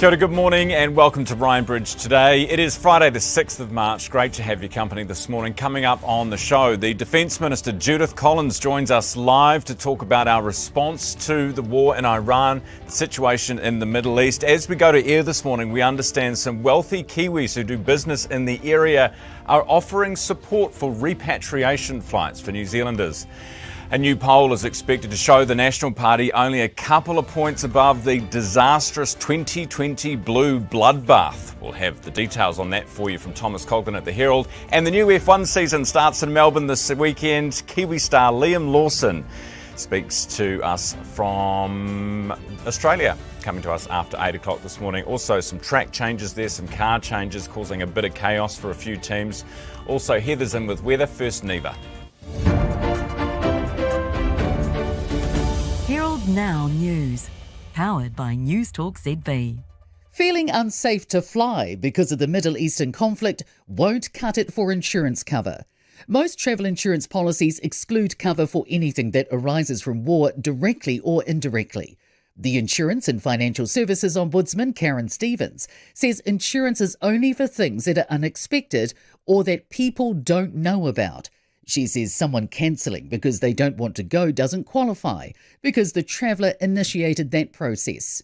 Kia ora, good morning and welcome to Ryan Bridge Today. It is Friday the 6th of March. Great to have your company this morning. Coming up on the show, the Defence Minister Judith Collins joins us live to talk about our response to the war in Iran, the situation in the Middle East. As we go to air this morning, we understand some wealthy Kiwis who do business in the area are offering support for repatriation flights for New Zealanders. A new poll is expected to show the National Party only a couple of points above the disastrous 2020 blue bloodbath. We'll have the details on that for you from Thomas Coglan at the Herald. And the new F1 season starts in Melbourne this weekend. Kiwi star Liam Lawson speaks to us from Australia, coming to us after 8 o'clock this morning. Also some track changes there, some car changes causing a bit of chaos for a few teams. Also Heather's in with weather. First, Neva. Herald Now News, powered by Newstalk ZB. Feeling unsafe to fly because of the Middle Eastern conflict won't cut it for insurance cover. Most travel insurance policies exclude cover for anything that arises from war directly or indirectly. The Insurance and Financial Services Ombudsman, Karen Stevens, says insurance is only for things that are unexpected or that people don't know about. She says someone cancelling because they don't want to go doesn't qualify because the traveller initiated that process.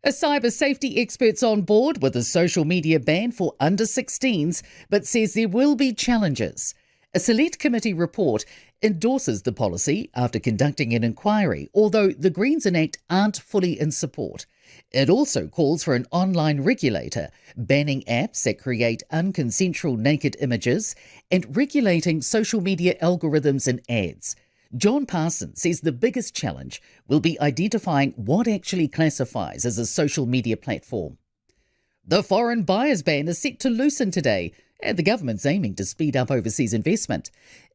A cyber safety expert's on board with a social media ban for under 16s, but says there will be challenges. A select committee report endorses the policy after conducting an inquiry, although the Greens and ACT aren't fully in support. It also calls for an online regulator, banning apps that create unconsensual naked images and regulating social media algorithms and ads. John Parsons says the biggest challenge will be identifying what actually classifies as a social media platform. The foreign buyers ban is set to loosen today, and the government's aiming to speed up overseas investment.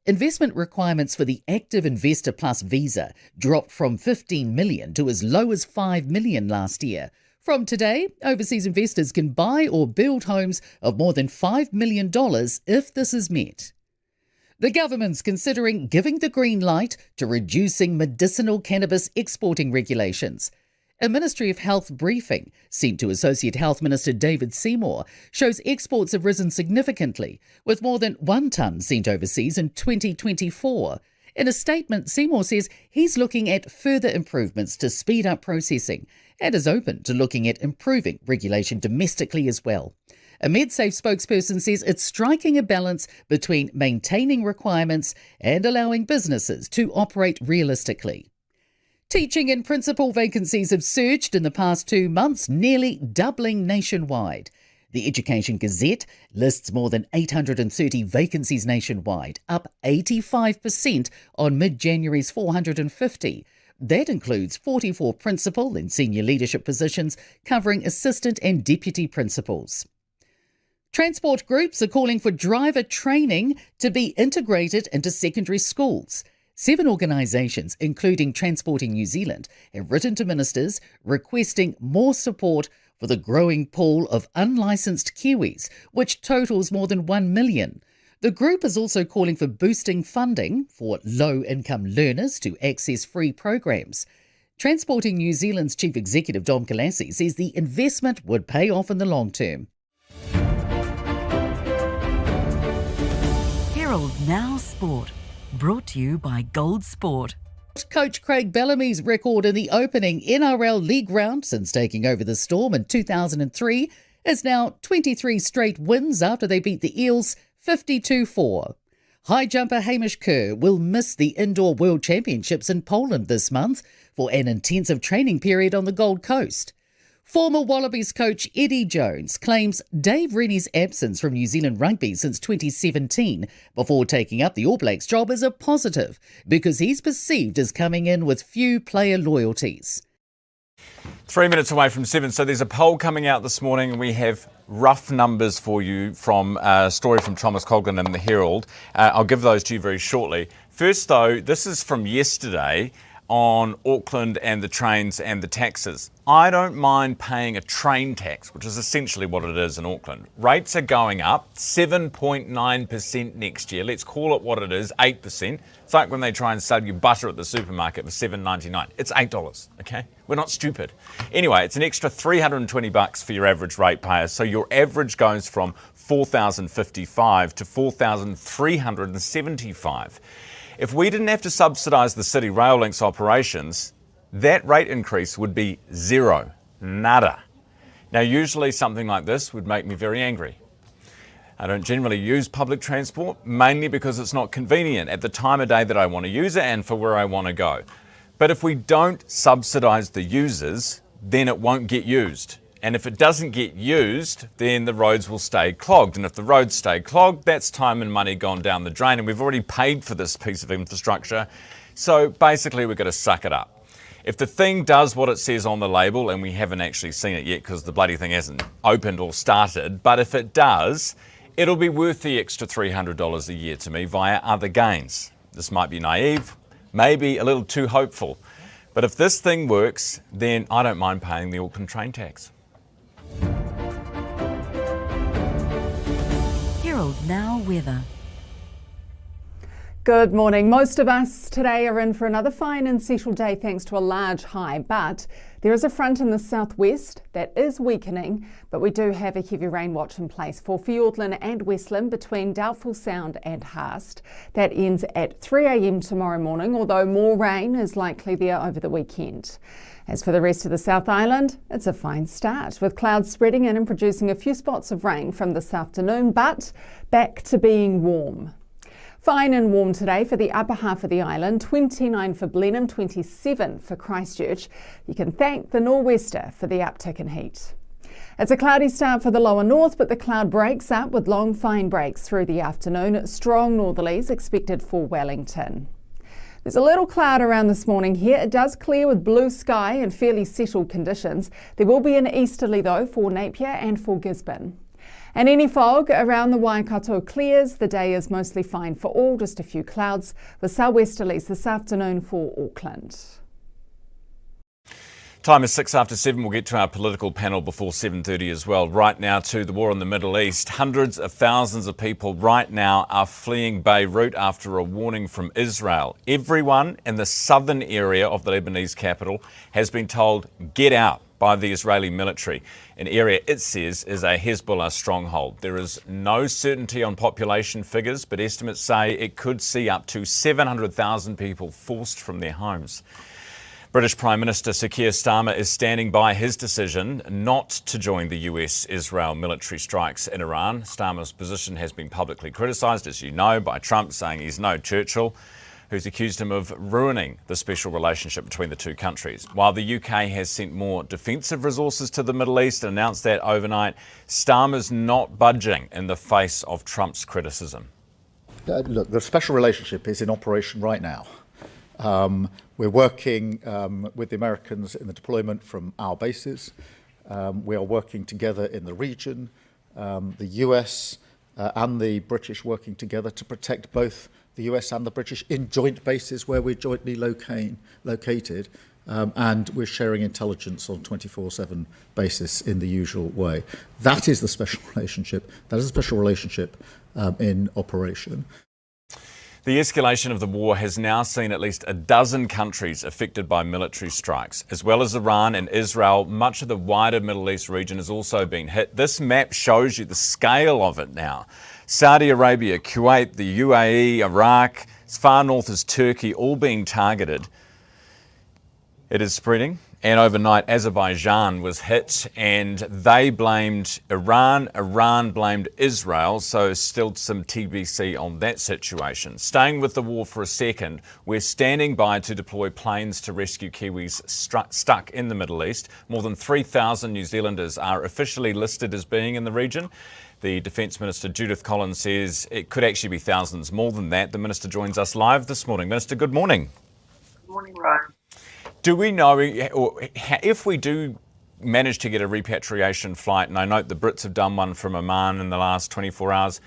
Investment requirements for the Active Investor Plus visa dropped from 15 million to as low as 5 million last year. From today, overseas investors can buy or build homes of more than $5 million if this is met. The government's considering giving the green light to reducing medicinal cannabis exporting regulations. A Ministry of Health briefing sent to Associate Health Minister David Seymour shows exports have risen significantly, with more than 1 tonne sent overseas in 2024. In a statement, Seymour says he's looking at further improvements to speed up processing and is open to looking at improving regulation domestically as well. A MedSafe spokesperson says it's striking a balance between maintaining requirements and allowing businesses to operate realistically. Teaching and principal vacancies have surged in the past 2 months, nearly doubling nationwide. The Education Gazette lists more than 830 vacancies nationwide, up 85% on mid-January's 450. That includes 44 principal and senior leadership positions, covering assistant and deputy principals. Transport groups are calling for driver training to be integrated into secondary schools. 7 organisations, including Transporting New Zealand, have written to ministers requesting more support for the growing pool of unlicensed Kiwis, which totals more than 1 million. The group is also calling for boosting funding for low-income learners to access free programs. Transporting New Zealand's Chief Executive Dom Kalassi says the investment would pay off in the long term. Herald Now Sport, brought to you by Gold Sport. Coach Craig Bellamy's record in the opening NRL League round since taking over the Storm in 2003 is now 23 straight wins after they beat the Eels 52-4. High jumper Hamish Kerr will miss the Indoor World Championships in Poland this month for an intensive training period on the Gold Coast. Former Wallabies coach Eddie Jones claims Dave Rennie's absence from New Zealand rugby since 2017 before taking up the All Blacks job is a positive because he's perceived as coming in with few player loyalties. 3 minutes away from 7, so there's a poll coming out this morning and we have rough numbers for you from a story from Thomas Coglan in the Herald. I'll give those to you very shortly. First though, this is from yesterday. on Auckland and the trains and the taxes. I don't mind paying a train tax, which is essentially what it is in Auckland. Rates are going up 7.9% next year. Let's call it what it is, 8%. It's like when they try and sell you butter at the supermarket for $7.99. It's $8, okay? We're not stupid. Anyway, it's an extra $320 for your average ratepayer. So your average goes from $4,055 to $4,375. If we didn't have to subsidise the City Rail Links operations, that rate increase would be zero, nada. Now, usually something like this would make me very angry. I don't generally use public transport, mainly because it's not convenient at the time of day that I want to use it and for where I want to go. But if we don't subsidise the users, then it won't get used. And if it doesn't get used, then the roads will stay clogged. And if the roads stay clogged, that's time and money gone down the drain. And we've already paid for this piece of infrastructure. So basically, we've got to suck it up. If the thing does what it says on the label, and we haven't actually seen it yet because the bloody thing hasn't opened or started, but if it does, it'll be worth the extra $300 a year to me via other gains. This might be naive, maybe a little too hopeful. But if this thing works, then I don't mind paying the Auckland train tax. Herald Now weather. Good morning. Most of us today are in for another fine and settled day thanks to a large high, but there is a front in the southwest that is weakening, but we do have a heavy rain watch in place for Fiordland and Westland between Doubtful Sound and Haast. That ends at 3 a.m. tomorrow morning, although more rain is likely there over the weekend. As for the rest of the South Island, it's a fine start, with clouds spreading in and producing a few spots of rain from this afternoon, but back to being warm. Fine and warm today for the upper half of the island, 29 for Blenheim, 27 for Christchurch. You can thank the nor'wester for the uptick in heat. It's a cloudy start for the lower north, but the cloud breaks up with long fine breaks through the afternoon. Strong northerlies expected for Wellington. There's a little cloud around this morning here. It does clear with blue sky and fairly settled conditions. There will be an easterly though for Napier and for Gisborne. And any fog around the Waikato clears. The day is mostly fine for all, just a few clouds with southwesterlies this afternoon for Auckland. Time is 7:06. We'll get to our political panel before 7:30 as well. Right now to the war in the Middle East. Hundreds of thousands of people right now are fleeing Beirut after a warning from Israel. Everyone in the southern area of the Lebanese capital has been told, get out, by the Israeli military, an area it says is a Hezbollah stronghold. There is no certainty on population figures, but estimates say it could see up to 700,000 people forced from their homes. British Prime Minister Sir Keir Starmer is standing by his decision not to join the US-Israel military strikes in Iran. Starmer's position has been publicly criticised, as you know, by Trump, saying he's no Churchill, who's accused him of ruining the special relationship between the two countries. While the UK has sent more defensive resources to the Middle East and announced that overnight, Starmer's not budging in the face of Trump's criticism. Look, the special relationship is in operation right now. We're working with the Americans in the deployment from our bases. We are working together in the region, the US and the British working together to protect both the US and the British in joint bases where we're jointly located, and we're sharing intelligence on 24/7 basis in the usual way. That is the special relationship. That is a special relationship in operation. The escalation of the war has now seen at least a dozen countries affected by military strikes. As well as Iran and Israel, much of the wider Middle East region has also been hit. This map shows you the scale of it now. Saudi Arabia, Kuwait, the UAE, Iraq, as far north as Turkey, all being targeted. It is spreading, and overnight Azerbaijan was hit and they blamed Iran, Iran blamed Israel, so still some TBC on that situation. Staying with the war for a second, we're standing by to deploy planes to rescue Kiwis stuck in the Middle East. More than 3,000 New Zealanders are officially listed as being in the region. The Defence Minister Judith Collins says it could actually be thousands more than that. The Minister joins us live this morning. Minister, good morning. Good morning, Ryan. Do we know, or if we do manage to get a repatriation flight, and I note the Brits have done one from Oman in the last 24 hours,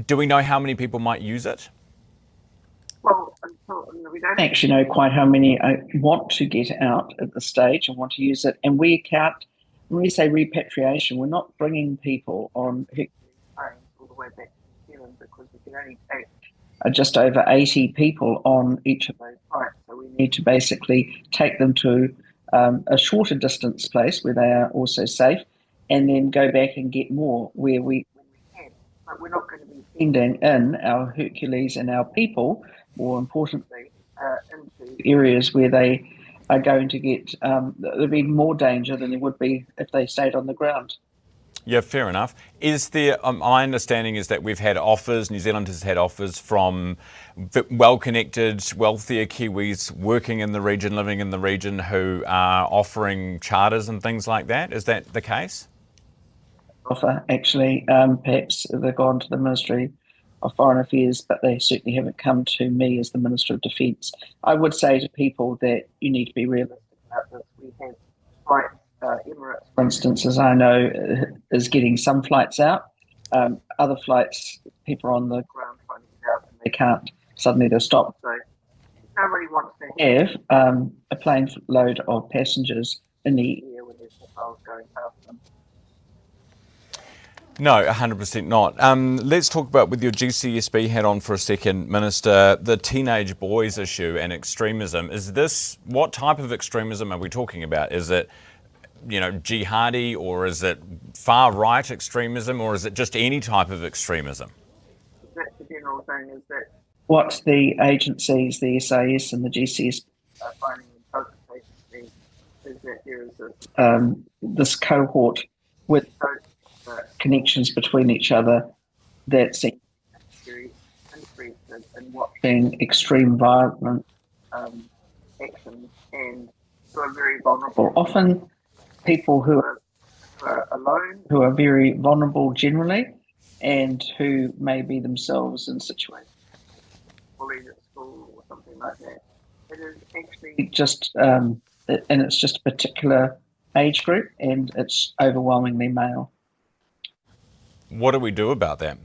do we know how many people might use it? Well, We don't actually know quite how many want to get out at this stage and want to use it. And we count, when we say repatriation, we're not bringing people on Hercules planes all the way back to New Zealand, because we can only take just over 80 people on each of those flights. So we need to basically take them to a shorter distance place where they are also safe, and then go back and get more when we can. But we're not going to be sending in our Hercules and our people, more importantly, into areas where they are going to get, there'll be more danger than there would be if they stayed on the ground. Yeah, fair enough. Is there, my understanding is that we've had offers, New Zealand has had offers from well-connected, wealthier Kiwis working in the region, living in the region, who are offering charters and things like that. Is that the case? Offer, actually, perhaps they've gone to the Ministry of Foreign Affairs, but they certainly haven't come to me as the Minister of Defence. I would say to people that you need to be realistic about this. We have flights, Emirates, for instance, as I know, is getting some flights out. Other flights, people are on the ground trying to get out and they can't. Suddenly they're stopped. So nobody wants to have a plane load of passengers in the air when there's missiles going past them. No, 100% not. Let's talk about, with your GCSB hat on for a second, Minister, the teenage boys issue and extremism. Is this, what type of extremism are we talking about? Is it, jihadi, or is it far right extremism, or is it just any type of extremism? That's the general thing, is that what the agencies, the SIS and the GCSB are finding in Politicizing is that there is this cohort with connections between each other that seem very interested in watching extreme violent actions, and who are very vulnerable. Often people who are alone, who are very vulnerable generally, and who may be themselves in situations bullied at school or something like that. It is actually just, and it's just a particular age group, and it's overwhelmingly male. What do we do about that?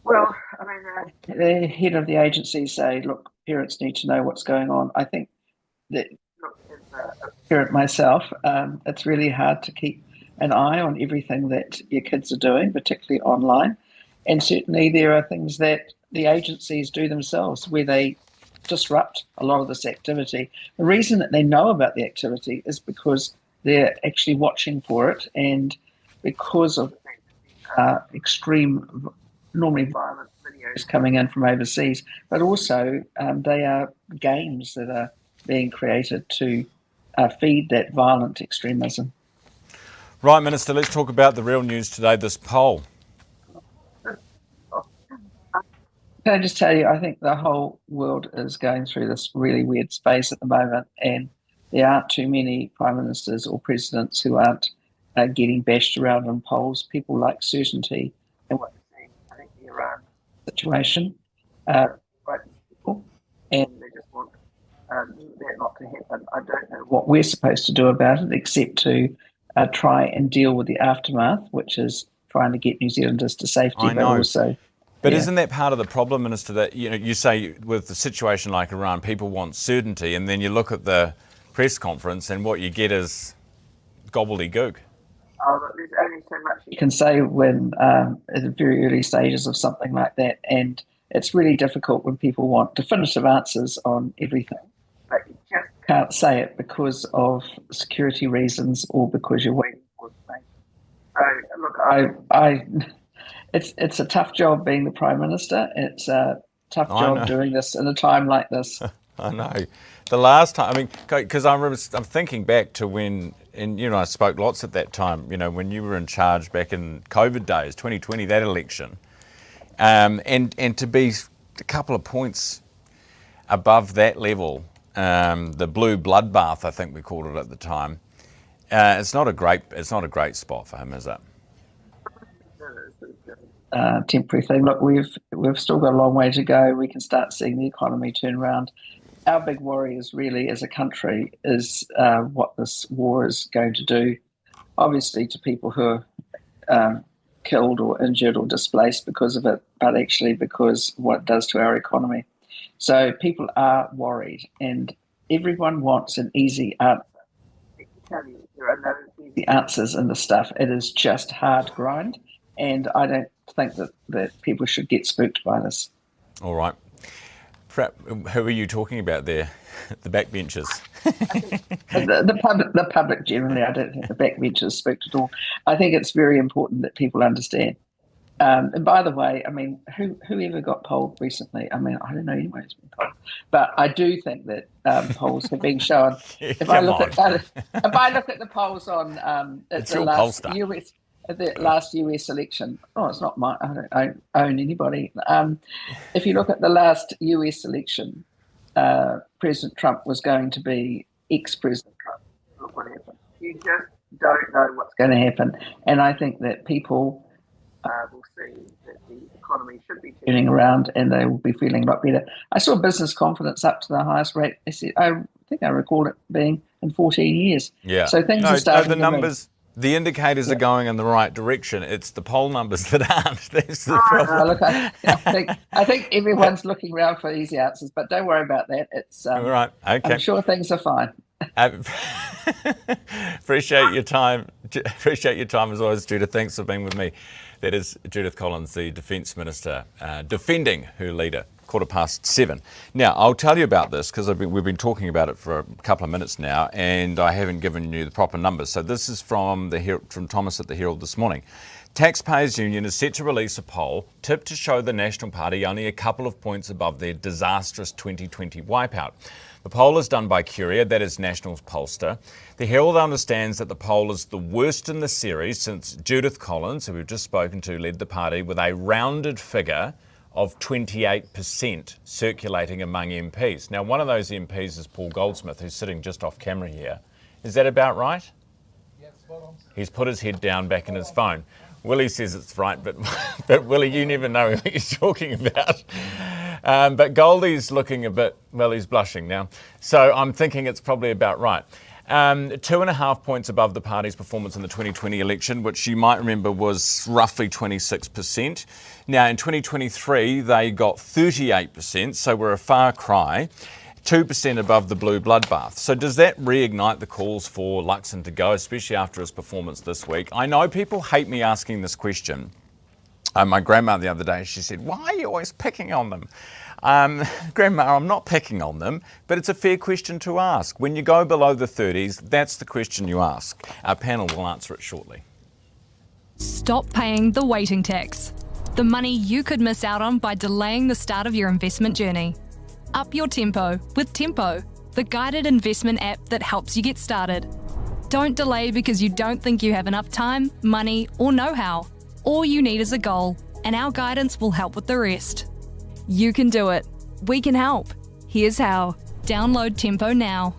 Well, I mean, the head of the agency say, look, parents need to know what's going on. I think that, look, as a parent myself, it's really hard to keep an eye on everything that your kids are doing, particularly online. And certainly there are things that the agencies do themselves where they disrupt a lot of this activity. The reason that they know about the activity is because they're actually watching for it, and because of extreme, normally violent videos coming in from overseas, but also they are games that are being created to feed that violent extremism. Right, Minister, let's talk about the real news today, this poll. Can I just tell you, I think the whole world is going through this really weird space at the moment, and there aren't too many prime ministers or presidents who aren't getting bashed around on polls. People like certainty, and what they're saying, I think the Iran situation, people, and they just want that not to happen. I don't know what we're supposed to do about it, except to try and deal with the aftermath, which is trying to get New Zealanders to safety, I know. but also. But isn't that part of the problem, Minister, that you say with the situation like Iran, people want certainty, and then you look at the press conference and what you get is gobbledygook? Oh, there's only so much you can say when at the very early stages of something like that, and it's really difficult when people want definitive answers on everything. But you just can't say it because of security reasons or because you're waiting for things. So look, it's a tough job being the Prime Minister. It's a tough job doing this in a time like this. I know. The last time, because I remember, I'm thinking back to when, and I spoke lots at that time, when you were in charge back in COVID days, 2020, that election, and to be a couple of points above that level, the blue bloodbath, I think we called it at the time. It's not a great spot for him, is it? Temporary thing. Look, we've still got a long way to go. We can start seeing the economy turn around. Our big worry is really, as a country, is what this war is going to do, obviously, to people who are killed or injured or displaced because of it, but actually because what it does to our economy. So people are worried, and everyone wants an easy answer. I can tell you, there are no easy answers in this stuff. It is just hard grind, and I don't think that people should get spooked by this. All right. Who are you talking about there? The backbenchers. The public generally, I don't think the backbenchers spooked at all. I think it's very important that people understand. And by the way, I mean, whoever got polled recently? I mean, I don't know anyone who's been polled, but I do think that polls have been shown. If I look at the polls on the last US election, it's not mine. I don't own anybody. If you look at the last US election, President Trump was going to be ex-President Trump. Look what happened. You just don't know what's going to happen, and I think that people will see that the economy should be turning around, and they will be feeling a lot better. I saw business confidence up to the highest rate. I think I recall it being in 14 years. Yeah. So things are starting. The numbers. The indicators are going in the right direction. It's the poll numbers that aren't. That's the problem. Look, I think everyone's looking around for easy answers, but don't worry about that. It's all right. Okay. I'm sure things are fine. Appreciate your time. Appreciate your time as always, Judith. Thanks for being with me. That is Judith Collins, the Defence Minister, defending her leader. 7:15. Now, I'll tell you about this because we've been talking about it for a couple of minutes now, and I haven't given you the proper numbers. So this is from Thomas at the Herald this morning. Taxpayers Union is set to release a poll tipped to show the National Party only a couple of points above their disastrous 2020 wipeout. The poll is done by Curia, that is National's pollster. The Herald understands that the poll is the worst in the series since Judith Collins, who we've just spoken to, led the party with a rounded figure of 28% circulating among MPs. Now, one of those MPs is Paul Goldsmith, who's sitting just off camera here. Is that about right? Yes, spot on. He's put his head down back in his phone. Willie says it's right, but Willie, you never know what he's talking about. But Goldie's looking a bit, well, he's blushing now. So I'm thinking it's probably about right. 2.5 points above the party's performance in the 2020 election, which you might remember was roughly 26%. Now, in 2023, they got 38%, so we're a far cry. 2% above the blue bloodbath. So does that reignite the calls for Lawson to go, especially after his performance this week? I know people hate me asking this question. My grandma the other day, she said, "Why are you always picking on them?" Grandma, I'm not picking on them, but it's a fair question to ask. When you go below the 30s, that's the question you ask. Our panel will answer it shortly. Stop paying the waiting tax. The money you could miss out on by delaying the start of your investment journey. Up your tempo with Tempo, the guided investment app that helps you get started. Don't delay because you don't think you have enough time, money, or know-how. All you need is a goal, and our guidance will help with the rest. You can do it. We can help. Here's how. Download Tempo now.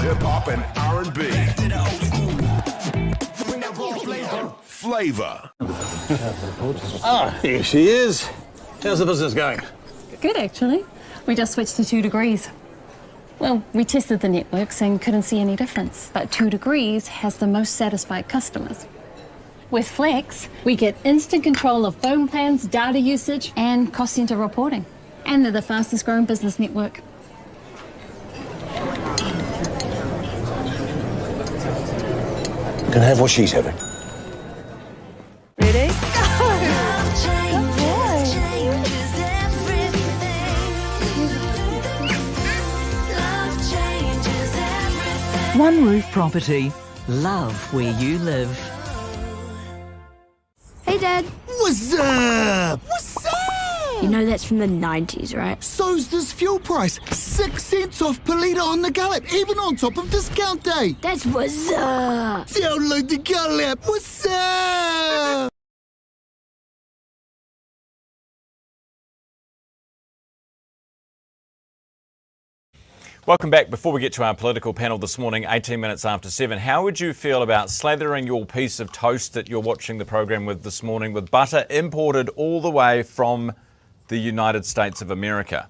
Hip-hop and R&B. Flavor. Here she is. How's the business going? Good, actually. We just switched to 2 degrees. Well, we tested the networks and couldn't see any difference. But 2 degrees has the most satisfied customers. With Flex, we get instant control of phone plans, data usage, and cost center reporting. And they're the fastest growing business network. Can I have what she's having? Ready? One Roof Property. Love where you live. Hey, Dad. What's up? What's up? You know that's from the 90s, right? So's this fuel price. 6 cents off per litre on the Gallop, even on top of discount day. That's what's up. Download the Gallop. What's up? Welcome back. Before we get to our political panel this morning, 18 minutes after 7, how would you feel about slathering your piece of toast that you're watching the program with this morning with butter imported all the way from the United States of America?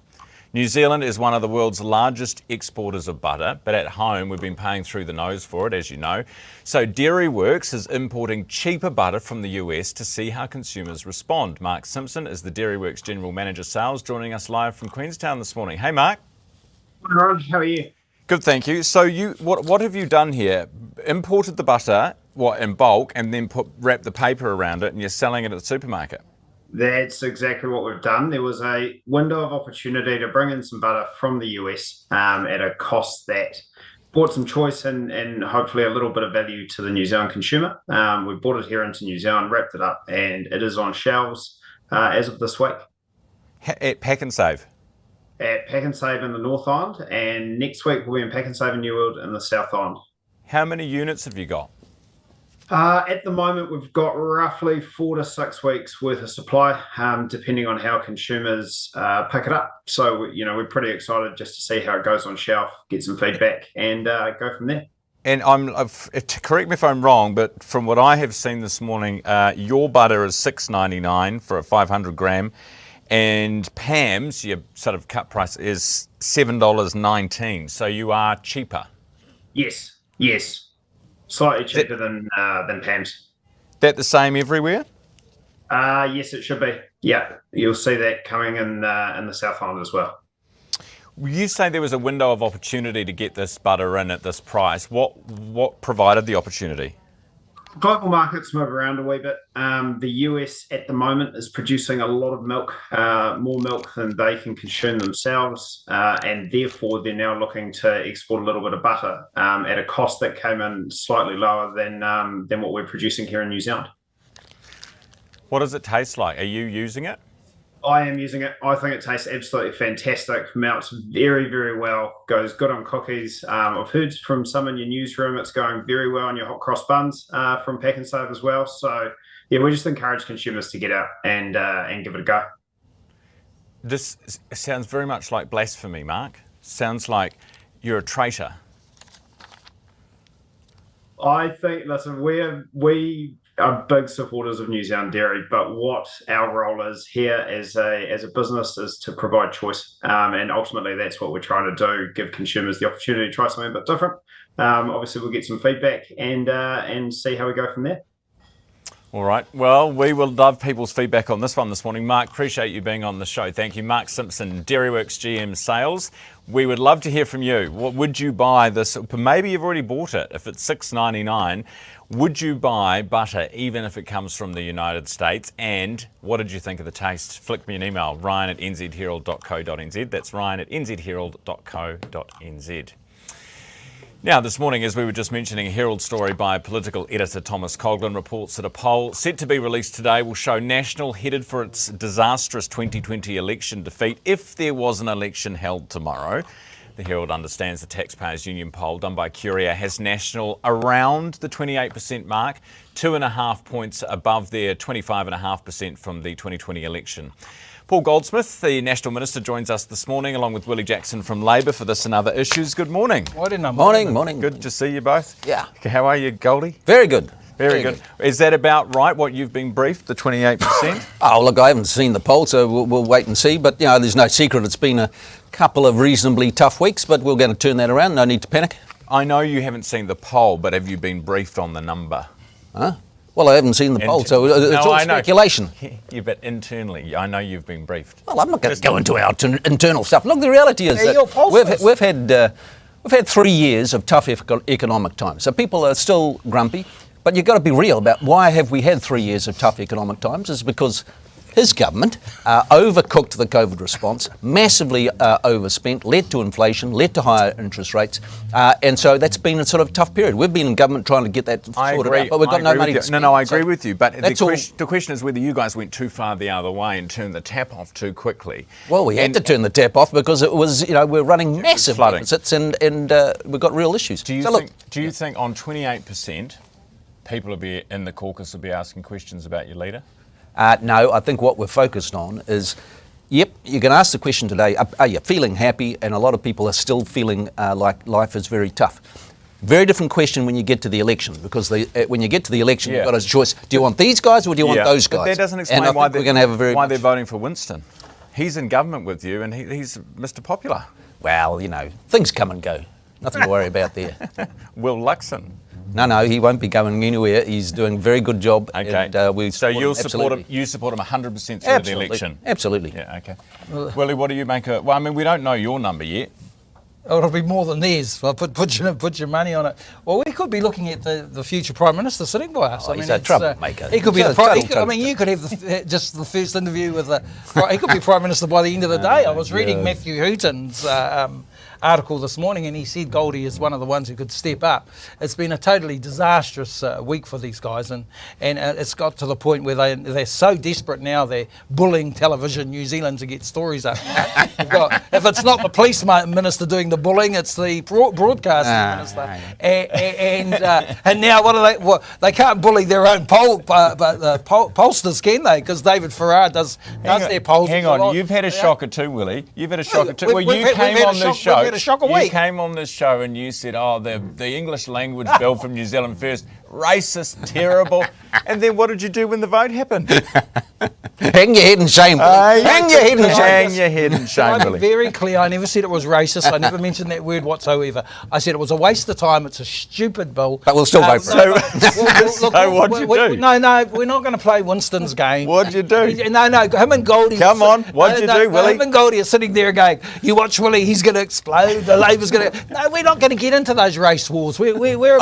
New Zealand is one of the world's largest exporters of butter, but at home we've been paying through the nose for it, as you know. So Dairyworks is importing cheaper butter from the US to see how consumers respond. Mark Simpson is the Dairyworks General Manager Sales, joining us live from Queenstown this morning. Hey, Mark. Hi, Ron. How are you? Good, thank you. So what have you done here? Imported the butter, in bulk, and then wrapped the paper around it, and you're selling it at the supermarket? That's exactly what we've done. There was a window of opportunity to bring in some butter from the US at a cost that brought some choice and hopefully a little bit of value to the New Zealand consumer. We brought it here into New Zealand, wrapped it up, and it is on shelves as of this week. At Pack and Save? At Pack and Save in the North Island, and next week we'll be in Pack and Save in New World in the South Island. How many units have you got? At the moment, we've got roughly 4 to 6 weeks worth of supply, depending on how consumers pick it up. So, we're pretty excited just to see how it goes on shelf, get some feedback, and go from there. And correct me if I'm wrong, but from what I have seen this morning, your butter is $6.99 for a 500 gram, and Pam's, your sort of cut price, is $7.19. So you are cheaper. Yes. Slightly cheaper than Pam's. That the same everywhere? Yes, it should be. Yeah, you'll see that coming in the South Island as well. You say there was a window of opportunity to get this butter in at this price. What provided the opportunity? Global markets move around a wee bit. The US at the moment is producing a lot of milk, more milk than they can consume themselves, and therefore they're now looking to export a little bit of butter at a cost that came in slightly lower than what we're producing here in New Zealand. What does it taste like? Are you using it? I am using it. I think it tastes absolutely fantastic. Melts very, very well. Goes good on cookies. I've heard from some in your newsroom it's going very well on your hot cross buns from Pack and Save as well. So, yeah, we just encourage consumers to get out and give it a go. This sounds very much like blasphemy, Mark. Sounds like you're a traitor. I think, listen, we are big supporters of New Zealand dairy, but what our role is here as a business is to provide choice, and ultimately that's what we're trying to do, give consumers the opportunity to try something a bit different. Obviously we'll get some feedback and see how we go from there. All right. Well, we will love people's feedback on this one this morning. Mark, appreciate you being on the show. Thank you. Mark Simpson, Dairyworks GM Sales. We would love to hear from you. What would you buy this? Maybe you've already bought it. If it's $6.99, would you buy butter even if it comes from the United States? And what did you think of the taste? Flick me an email, ryan@nzherald.co.nz. That's ryan@nzherald.co.nz. Now, this morning, as we were just mentioning, a Herald story by political editor Thomas Coughlan reports that a poll set to be released today will show National headed for its disastrous 2020 election defeat if there was an election held tomorrow. The Herald understands the Taxpayers Union poll done by Curia has National around the 28% mark, 2.5 points above their 25.5% from the 2020 election. Paul Goldsmith, the National Minister, joins us this morning along with Willie Jackson from Labor for this and other issues. Good morning. Morning. Good to see you both. Yeah. How are you, Goldie? Very good. Very good. Is that about right, what you've been briefed, the 28%? Oh, look, I haven't seen the poll, so we'll wait and see. But, there's no secret. It's been a couple of reasonably tough weeks, but we're going to turn that around. No need to panic. I know you haven't seen the poll, but have you been briefed on the number? Huh? Well, I haven't seen the poll, so it's all speculation. Yeah, but internally, I know you've been briefed. Well, I'm not going to go into our internal stuff. Look, the reality is that we've had 3 years of tough economic times. So people are still grumpy, but you've got to be real about why have we had 3 years of tough economic times. It's because his government overcooked the COVID response, massively overspent, led to inflation, led to higher interest rates, and so that's been a sort of tough period. We've been in government trying to get that sorted out, but we've got no money to spend. No, I agree with you, but the question is whether you guys went too far the other way and turned the tap off too quickly. Well, we had to turn the tap off because it was, we're running massive deficits and we've got real issues. Do you think on 28%, people will be in the caucus will be asking questions about your leader? No, I think what we're focused on is, Yep, you can ask the question today, are you feeling happy? And a lot of people are still feeling like life is very tough. Very different question when you get to the election, because when you get to the election, you've got a choice. Do you want these guys or do you want those guys? But that doesn't explain why they're voting for Winston. He's in government with you and he's Mr. Popular. Well, things come and go. Nothing to worry about there. Will Lawson? No, he won't be going anywhere. He's doing a very good job. Okay. And, so you'll support him. You support him 100% through the election. Absolutely. Yeah. Okay. Willie, what do you make of? Well, I mean, we don't know your number yet. Oh, it'll be more than theirs. Well, put your money on it. Well, we could be looking at the future Prime Minister sitting by us. He's a troublemaker. He could be you could have just the first interview with he could be Prime Minister by the end of the day. I was reading Matthew Hooton's article this morning, and he said Goldie is one of the ones who could step up. It's been a totally disastrous week for these guys, and it's got to the point where they're so desperate now they're bullying Television New Zealand to get stories up. If it's not the police minister doing the bullying, it's the broadcasting minister. And now what do they? Well, they can't bully their own pollsters, can they? Because David Farrar does their polls. Hang on, you've had a shocker too, Willie. You've had a shocker too. Well, you came on this show. You came on this show and you said, the English language bill from New Zealand First, racist, terrible. And then what did you do when the vote happened? Hang your head in shame, Willie. Hang your head in shame. Hang your head in shame, I'm Willie. very clear. I never said it was racist. I never mentioned that word whatsoever. I said it was a waste of time. It's a stupid bill. But we'll still vote for it. So what'd you do? No, we're not going to play Winston's game. What'd you do? No, him and Goldie. Come on, what'd you do, Willie? Him and Goldie are sitting there going, you watch Willie, he's going to explode. The Labour's going to... No, we're not going to get into those race wars. We're Willie, we're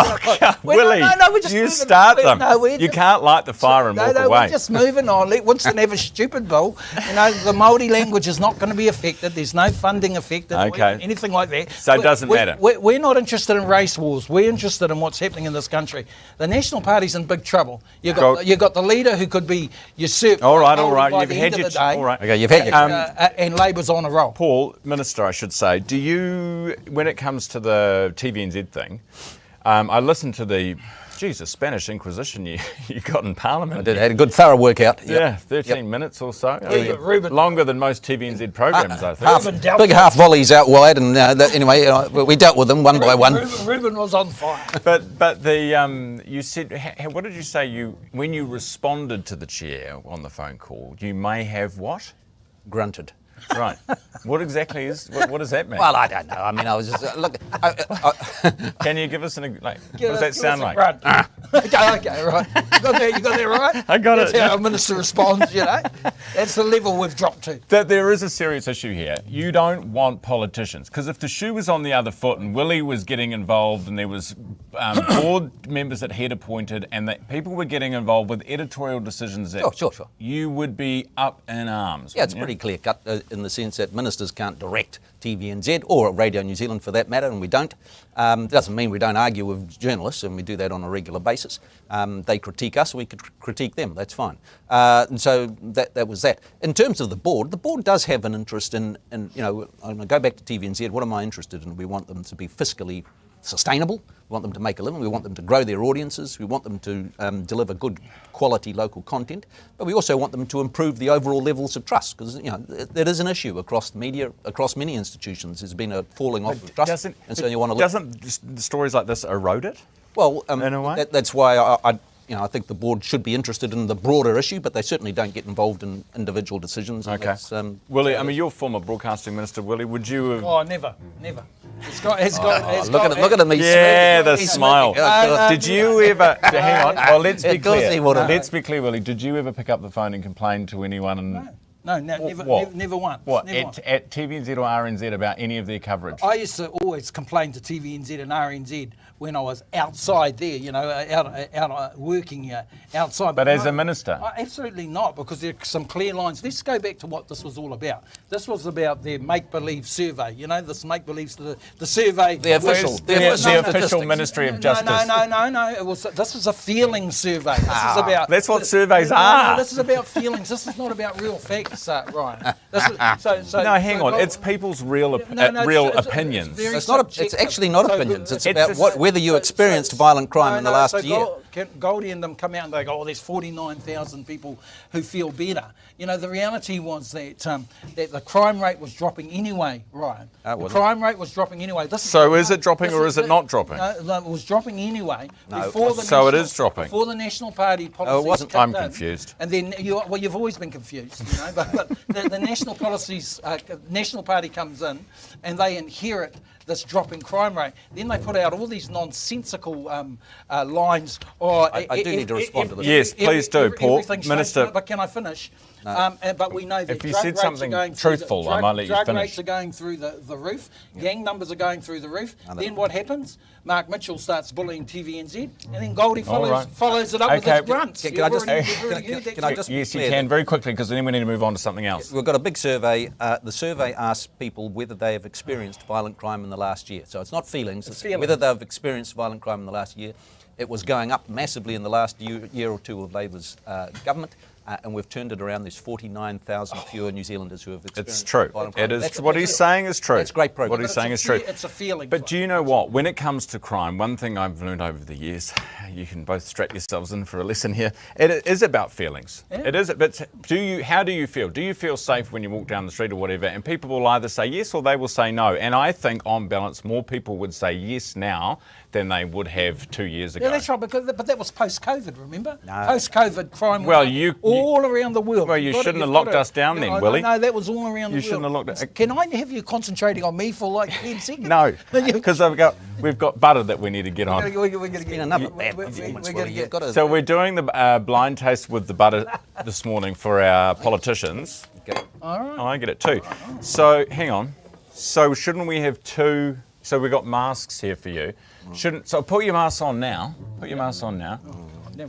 just you start them. You can't light the fire and walk away. We're just moving on. Let Winston have a stupid bill. The Māori language is not going to be affected. There's no funding affected. Anything like that. So it doesn't matter. We're not interested in race wars. We're interested in what's happening in this country. The National Party's in big trouble. You've got the leader who could be usurped. All right. You've had your day. All right. Okay, you've had your and Labour's on a roll. Paul, Minister, I should say, do you, when it comes to the TVNZ thing, I listened to the Spanish Inquisition you got in Parliament. I did. I had a good thorough workout. Yeah, 13 minutes or so. Longer than most TVNZ programs, I think. Big half volleys out wide, and anyway, we dealt with them one by one. Ruben was on fire. But you said, what did you say? When you responded to the chair on the phone call, you may have what? Grunted. Right. What exactly what does that mean? Well, I don't know. I mean, I was just look. Can you give us what does that sound like? Okay, right. You got that right? I got That's it. How a minister responds, That's the level we've dropped to. That there is a serious issue here. You don't want politicians, because if the shoe was on the other foot and Willie was getting involved and there was board members that he'd appointed and that people were getting involved with editorial decisions that sure. you would be up in arms. Yeah, it's pretty clear cut in the sense that ministers can't direct TVNZ or Radio New Zealand for that matter, and we don't. It doesn't mean we don't argue with journalists, and we do that on a regular basis. They critique us, we could critique them, that's fine. And so that was that. In terms of the board does have an interest in I'm going to go back to TVNZ, what am I interested in? We want them to be fiscally sustainable. We want them to make a living. We want them to grow their audiences. We want them to deliver good quality local content. But we also want them to improve the overall levels of trust, because that is an issue across the media, across many institutions. There's been a falling off of trust. Doesn't stories like this erode it? Well, in a way? That's why I think the board should be interested in the broader issue, but they certainly don't get involved in individual decisions. Okay. Willie, I mean, you're former broadcasting minister, Willie. Would you have... Oh, never. Look at him. Yeah, the smile. Did you ever... Hang on. Well, let's be clear. Let's be clear, Willie. Did you ever pick up the phone and complain to anyone? No, never once. What, never at TVNZ or RNZ about any of their coverage? I used to always complain to TVNZ and RNZ when I was outside there, out working outside. But as a minister? Absolutely not, because there are some clear lines. Let's go back to what this was all about. This was about their make-believe survey. This make-believe, the survey. The official Ministry of Justice. No. This is a feeling survey. This is about... That's what surveys are. No, this is about feelings. This is not about real facts, Ryan. Hang on. It's people's real opinions. It's actually not opinions. It's about whether you experienced violent crime in the last year. Goldie and them come out and they go, there's 49,000 people who feel better. You know, the reality was that the crime rate was dropping anyway, Ryan. The crime rate was dropping anyway. So is it dropping or is it not dropping? No, it was dropping anyway. So it is dropping. Before the National Party policies it wasn't. I'm confused. And then, you've always been confused, you know, but the national policies, National Party comes in and they inherit this drop in crime rate. Then they put out all these nonsensical lines. I do need to respond to this. Yes, please do, Paul. Minister. But can I finish? No. But we know that if you said something truthful, I might let you finish. Drug rates are going through the roof. Gang numbers are going through the roof. Then what happens? Mark Mitchell starts bullying TVNZ, and then Goldie follows it up with his grunts. Can I just yes, you can, very quickly, because then we need to move on to something else. We've got a big survey. The survey asks people whether they have experienced violent crime in the last year. So it's not feelings, it's whether they've experienced violent crime in the last year. It was going up massively in the last year or two of Labor's government. And we've turned it around. There's 49,000 fewer New Zealanders who have experienced violent crime. It is. What he's saying is true. It's great progress. What he's saying is true. It's a feeling. But do you know what? When it comes to crime, one thing I've learned over the years, you can both strap yourselves in for a lesson here. It is about feelings. Yeah. It is. But how do you feel? Do you feel safe when you walk down the street or whatever? And people will either say yes or they will say no. And I think, on balance, more people would say yes now than they would have 2 years ago. Yeah, that's right. But that was post-COVID. Remember? No. Post-COVID crime. Well, all around the world. Well, you shouldn't have locked us down then, Willie. No, that was all around the world. You shouldn't have locked us. Can I have you concentrating on me for like 10 seconds? No, because we've got butter that we need to get on. We're going to get another bad performance. So we're doing the blind taste with the butter this morning for our politicians. Okay. All right. Oh, I get it too. So hang on. So shouldn't we have two? So we've got masks here for you. So put your mask on now. Put your mask on now.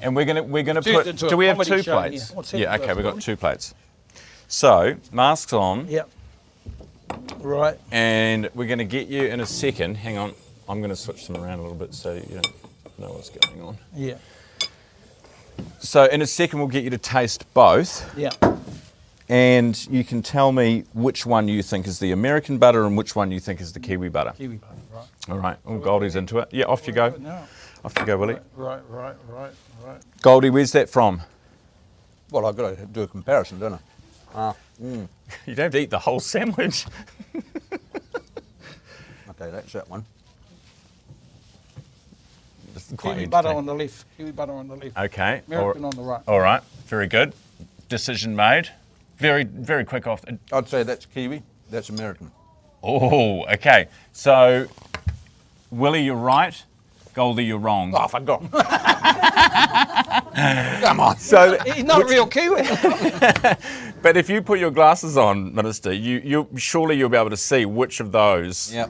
And we're gonna put. Do we have two plates? Yeah. Okay. We've got 2 plates. So masks on. Yep. Right. And we're gonna get you in a second. Hang on. I'm gonna switch them around a little bit so you don't know what's going on. Yeah. So in a second we'll get you to taste both. Yeah. And you can tell me which one you think is the American butter and which one you think is the Kiwi butter. Kiwi butter, right. All right. Oh, Goldie's into it. Yeah, off you go. Off you go, Willie. Right. Goldie, where's that from? Well, I've got to do a comparison, don't I? You don't have to eat the whole sandwich. Okay, that's that one. Kiwi butter on the left. Kiwi butter on the left. Okay. American on the right. All right. Very good. Decision made. Very, very quick off. I'd say that's Kiwi, that's American. Oh, okay. So, Willie, you're right. Goldie, you're wrong. Oh, for God. Come on. So, he's not a real Kiwi. But if you put your glasses on, Minister, surely you'll be able to see which of those. Yep.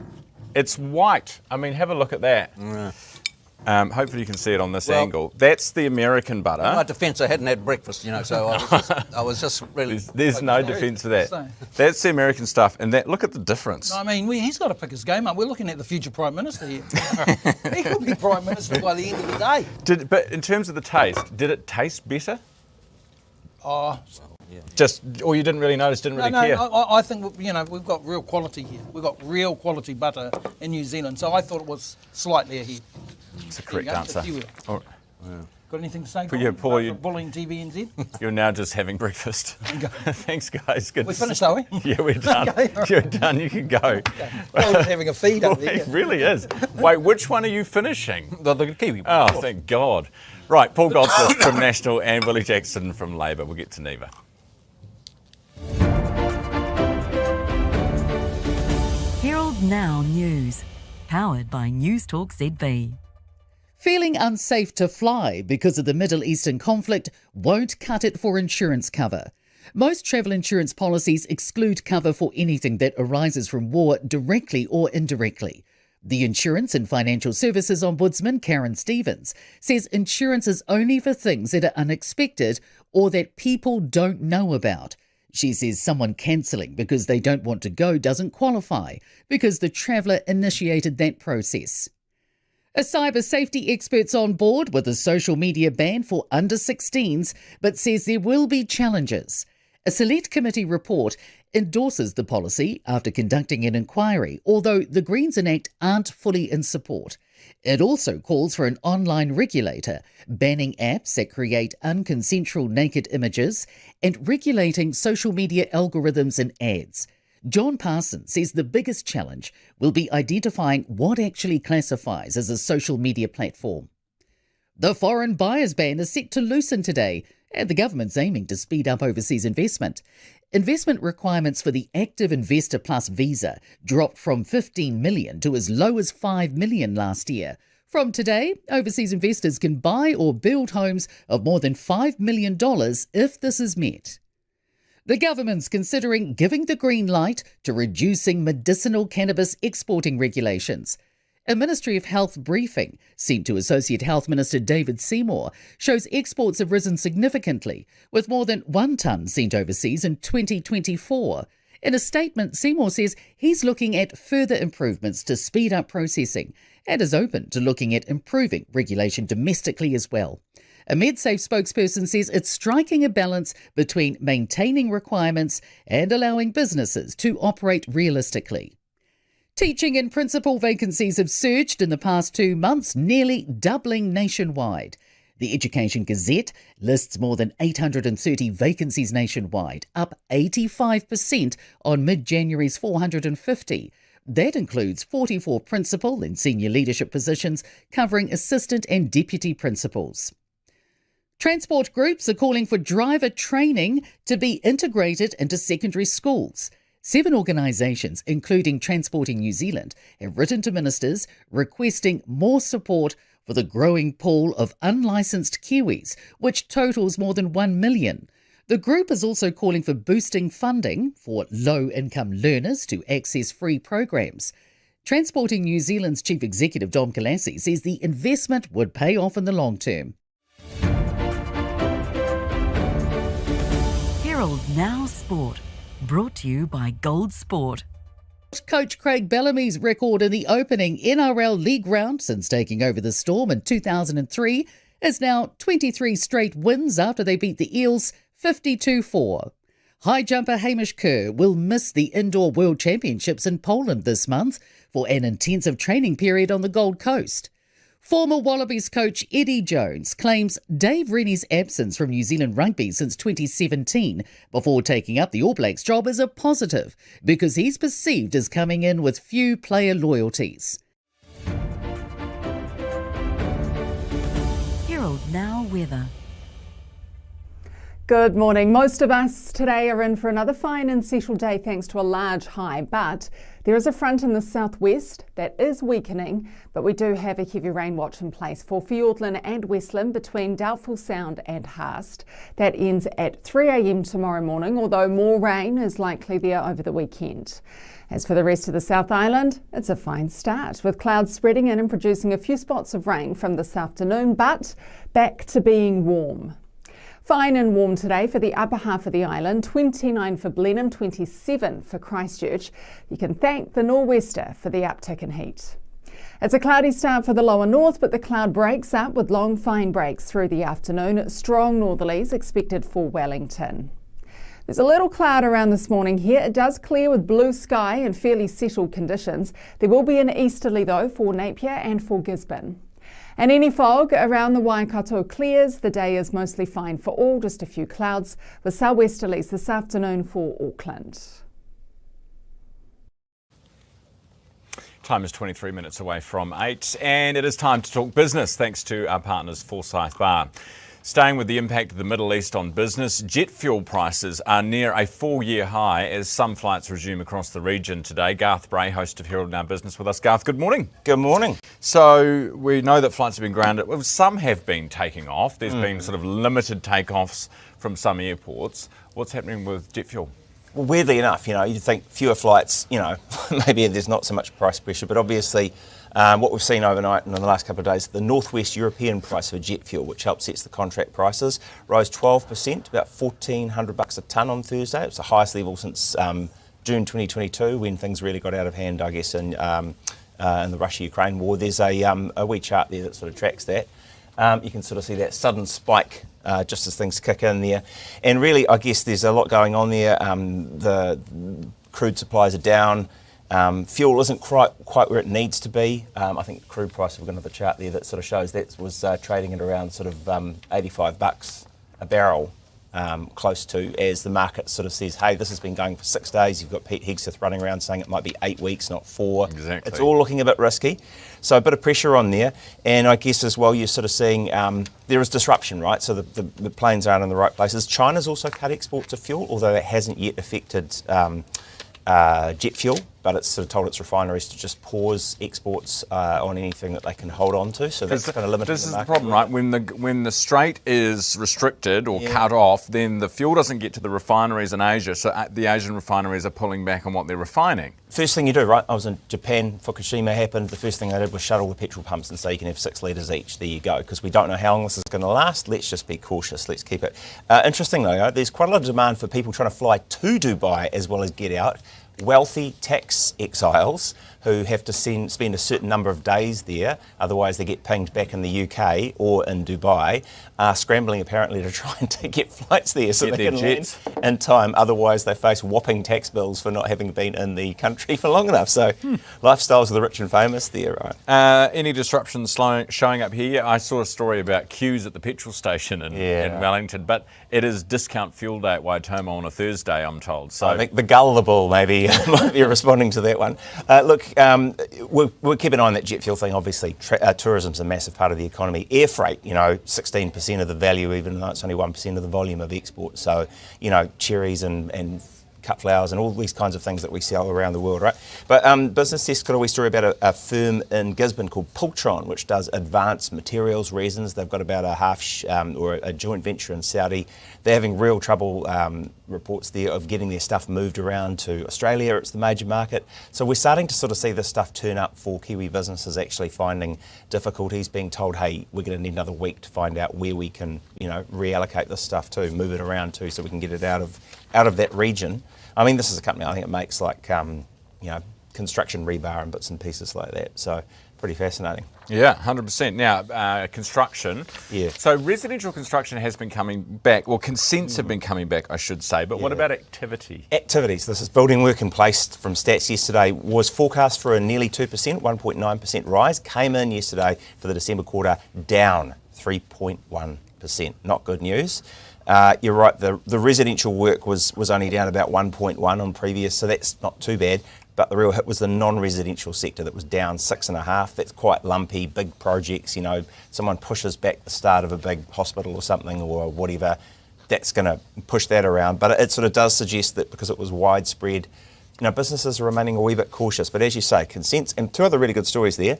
It's white. I mean, have a look at that. Yeah. Hopefully you can see it on this angle. That's the American butter. In my defence, I hadn't had breakfast, so I was just really... There's no defence for that. That's the American stuff, and look at the difference. I mean, he's got to pick his game up. We're looking at the future Prime Minister here. He could be Prime Minister by the end of the day. But in terms of the taste, did it taste better? Oh... Or you didn't really notice, didn't really care? I think, we've got real quality here. We've got real quality butter in New Zealand, so I thought it was slightly ahead. That's a correct answer. Got anything to say? Paul, you're bullying TVNZ? You're now just having breakfast. Thanks, guys. Good. We finished, are we? Yeah, we're done. Okay. You're done. You can go. Okay. Well, he's having a feed up there. It really is. Wait, which one are you finishing? The Kiwi. Oh, thank God. Right, Paul Goldsmith from National and Willie Jackson from Labor. We'll get to Neva. Herald Now News, powered by News Talk ZB. Feeling unsafe to fly because of the Middle Eastern conflict won't cut it for insurance cover. Most travel insurance policies exclude cover for anything that arises from war directly or indirectly. The Insurance and Financial Services Ombudsman, Karen Stevens, says insurance is only for things that are unexpected or that people don't know about. She says someone cancelling because they don't want to go doesn't qualify because the traveller initiated that process. A cyber safety expert's on board with a social media ban for under 16s, but says there will be challenges. A select committee report endorses the policy after conducting an inquiry, although the Greens enact aren't fully in support. It also calls for an online regulator, banning apps that create unconsensual naked images and regulating social media algorithms and ads. John Parsons says the biggest challenge will be identifying what actually classifies as a social media platform. The foreign buyers ban is set to loosen today, and the government's aiming to speed up overseas investment. Investment requirements for the Active Investor Plus visa dropped from 15 million to as low as 5 million last year. From today, overseas investors can buy or build homes of more than $5 million if this is met. The government's considering giving the green light to reducing medicinal cannabis exporting regulations. A Ministry of Health briefing sent to Associate Health Minister David Seymour shows exports have risen significantly, with more than 1 tonne sent overseas in 2024. In a statement, Seymour says he's looking at further improvements to speed up processing and is open to looking at improving regulation domestically as well. A MedSafe spokesperson says it's striking a balance between maintaining requirements and allowing businesses to operate realistically. Teaching and principal vacancies have surged in the past 2 months, nearly doubling nationwide. The Education Gazette lists more than 830 vacancies nationwide, up 85% on mid-January's 450. That includes 44 principal and senior leadership positions, covering assistant and deputy principals. Transport groups are calling for driver training to be integrated into secondary schools. 7 organisations, including Transporting New Zealand, have written to ministers requesting more support for the growing pool of unlicensed Kiwis, which totals more than 1 million. The group is also calling for boosting funding for low-income learners to access free programs. Transporting New Zealand's Chief Executive Dom Kalassi says the investment would pay off in the long term. Herald Now Sport. Brought to you by Gold Sport. Coach Craig Bellamy's record in the opening NRL League round since taking over the Storm in 2003 is now 23 straight wins after they beat the Eels 52-4. High jumper Hamish Kerr will miss the Indoor World Championships in Poland this month for an intensive training period on the Gold Coast. Former Wallabies coach Eddie Jones claims Dave Rennie's absence from New Zealand rugby since 2017 before taking up the All Blacks job is a positive because he's perceived as coming in with few player loyalties. Herald Now Weather. Good morning. Most of us today are in for another fine and settled day thanks to a large high, but there is a front in the southwest that is weakening, but we do have a heavy rain watch in place for Fiordland and Westland between Doubtful Sound and Haast. That ends at 3 a.m. tomorrow morning, although more rain is likely there over the weekend. As for the rest of the South Island, it's a fine start, with clouds spreading in and producing a few spots of rain from this afternoon, but back to being warm. Fine and warm today for the upper half of the island, 29 for Blenheim, 27 for Christchurch. You can thank the nor'wester for the uptick in heat. It's a cloudy start for the lower north, but the cloud breaks up with long fine breaks through the afternoon. Strong northerlies expected for Wellington. There's a little cloud around this morning here. It does clear with blue sky and fairly settled conditions. There will be an easterly though for Napier and for Gisborne. And any fog around the Waikato clears. The day is mostly fine for all, just a few clouds with southwesterlies this afternoon for Auckland. Time is 23 minutes away from 8 and it is time to talk business thanks to our partners Forsyth Bar. Staying with the impact of the Middle East on business, jet fuel prices are near a 4-year high as some flights resume across the region today. Garth Bray, host of Herald Now Business with us. Garth, good morning. Good morning. So we know that flights have been grounded. Well, some have been taking off. There's been sort of limited takeoffs from some airports. What's happening with jet fuel? Well, weirdly enough, you think fewer flights, maybe there's not so much price pressure, but obviously what we've seen overnight and in the last couple of days, the Northwest European price for jet fuel, which helps sets the contract prices, rose 12%, about $1,400 a tonne on Thursday. It's the highest level since June 2022, when things really got out of hand, I guess, in the Russia-Ukraine war. There's a wee chart there that sort of tracks that. You can sort of see that sudden spike just as things kick in there. And really, I guess there's a lot going on there. The crude supplies are down. Fuel isn't quite where it needs to be. I think crude price, we've got another chart there that sort of shows that was trading at around sort of $85 a barrel, close to, as the market sort of says, hey, this has been going for 6 days. You've got Pete Hegseth running around saying it might be 8 weeks, not 4. Exactly. It's all looking a bit risky. So a bit of pressure on there. And I guess as well, you're sort of seeing there is disruption, right? So the planes aren't in the right places. China's also cut exports of fuel, although it hasn't yet affected jet fuel, but it's sort of told its refineries to just pause exports on anything that they can hold on to. So that's kind of limited. This is the problem, right? When the strait is restricted or cut off, then the fuel doesn't get to the refineries in Asia. So the Asian refineries are pulling back on what they're refining. First thing you do, right? I was in Japan, Fukushima happened. The first thing I did was shut all the petrol pumps and say you can have 6 litres each. There you go, because we don't know how long this is going to last. Let's just be cautious. Let's keep it. Interesting though, there's quite a lot of demand for people trying to fly to Dubai as well as get out. Wealthy tax exiles who have to spend a certain number of days there, otherwise they get pinged back in the UK or in Dubai, are scrambling apparently to try and to get flights there so they can land in time. Otherwise they face whopping tax bills for not having been in the country for long enough. So lifestyles of the rich and famous there, right? Any disruptions showing up here? I saw a story about queues at the petrol station in Wellington, but it is discount fuel day at Waitomo on a Thursday, I'm told. So I think the gullible maybe might be responding to that one. Look, we'll keep an eye on that jet fuel thing, obviously. Tourism's a massive part of the economy. Air freight, 16% of the value, even though it's only 1% of the volume of export. So, cherries and cut flowers and all these kinds of things that we sell around the world, right? But Business Desk got a wee story about a firm in Gisborne called Pultron, which does advanced materials resins. They've got about a joint venture in Saudi. They're having real trouble, reports there, of getting their stuff moved around to Australia. It's the major market. So we're starting to sort of see this stuff turn up for Kiwi businesses actually finding difficulties, being told, hey, we're going to need another week to find out where we can, reallocate this stuff to, move it around to, so we can get it out of that region. I mean, this is a company, I think it makes like, construction rebar and bits and pieces like that. So pretty fascinating. Yeah, 100%. Now, construction. Yeah. So residential construction has been coming back. Well, consents have been coming back, I should say. But what about activity? Activities. This is building work in place from stats yesterday. Was forecast for a nearly 2%, 1.9% rise. Came in yesterday for the December quarter down 3.1%. Not good news. You're right, the residential work was only down about 1.1 on previous, so that's not too bad. But the real hit was the non-residential sector that was down 6.5. That's quite lumpy, big projects, someone pushes back the start of a big hospital or something or whatever, that's going to push that around. But it sort of does suggest that because it was widespread, businesses are remaining a wee bit cautious. But as you say, consents, and 2 other really good stories there.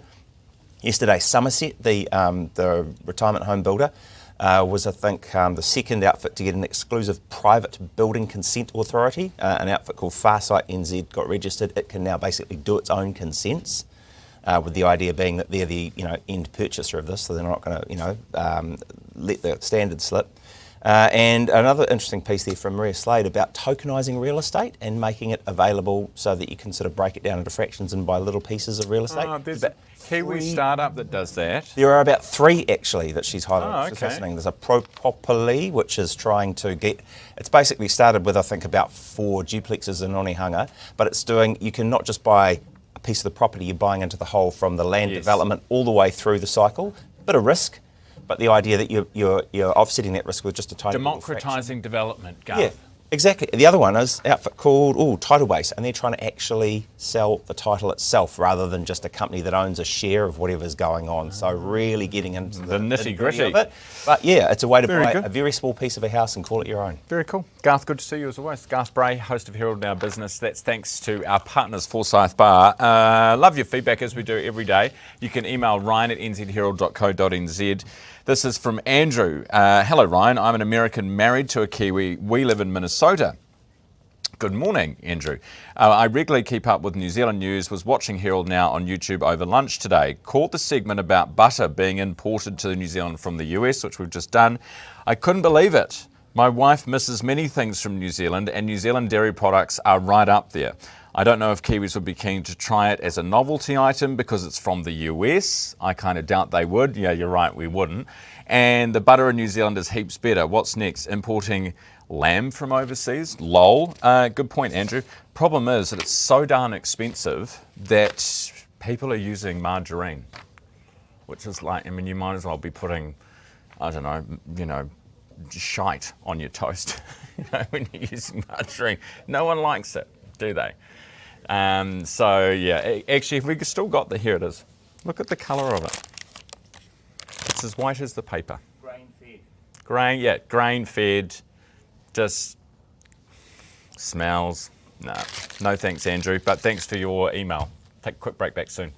Yesterday, Somerset, the retirement home builder, was, I think, the second outfit to get an exclusive private building consent authority. An outfit called Farsight NZ got registered. It can now basically do its own consents, with the idea being that they're the end purchaser of this, so they're not going to let the standard slip. And another interesting piece there from Maria Slade about tokenising real estate and making it available so that you can sort of break it down into fractions and buy little pieces of real estate. There's a Kiwi startup that does that. There are about 3 actually that she's highlighted. Oh, It's fascinating. There's a Propoly, which is trying to it's basically started with, I think, about 4 duplexes in Onehunga, but it's you can not just buy a piece of the property, you're buying into the whole from the land development all the way through the cycle. Bit of risk. But the idea that you're offsetting that risk with just a tiny democratising development, Garth. Yeah, exactly. The other one is an outfit called Title Base, and they're trying to actually sell the title itself rather than just a company that owns a share of whatever's going on. So really getting into the nitty-gritty of it. But yeah, it's a way to buy a very small piece of a house and call it your own. Very cool. Garth, good to see you as always. Garth Bray, host of Herald Now Business. That's thanks to our partners, Forsyth Bar. Love your feedback as we do every day. You can email Ryan at nzherald.co.nz. This is from Andrew. Hello, Ryan. I'm an American married to a Kiwi. We live in Minnesota. Good morning, Andrew. I regularly keep up with New Zealand news, was watching Herald Now on YouTube over lunch today. Caught the segment about butter being imported to New Zealand from the US, which we've just done. I couldn't believe it. My wife misses many things from New Zealand, and New Zealand dairy products are right up there. I don't know if Kiwis would be keen to try it as a novelty item because it's from the US. I kind of doubt they would. Yeah, you're right, we wouldn't. And the butter in New Zealand is heaps better. What's next? Importing lamb from overseas? Lol. Good point, Andrew. Problem is that it's so darn expensive that people are using margarine, which is like, I mean, you might as well be putting, I don't know, you know, shite on your toast, you know, when you're using margarine. No one likes it, do they? So yeah, actually, if we still got here it is. Look at the colour of it. It's as white as the paper. Grain-fed. Grain-fed. Just smells. No thanks, Andrew, but thanks for your email. Take a quick break, back soon.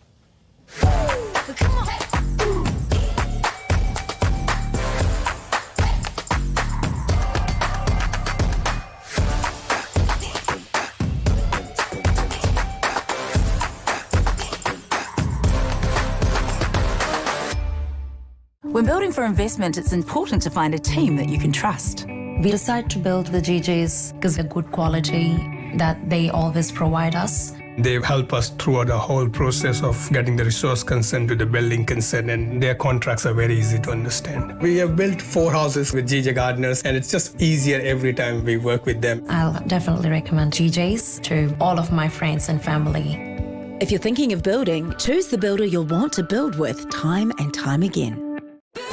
When building for investment, it's important to find a team that you can trust. We decided to build the GJs because of the good quality that they always provide us. They help us throughout the whole process of getting the resource consent to the building consent, and their contracts are very easy to understand. We have built 4 houses with GJ gardeners, and it's just easier every time we work with them. I'll definitely recommend GJs to all of my friends and family. If you're thinking of building, choose the builder you'll want to build with time and time again.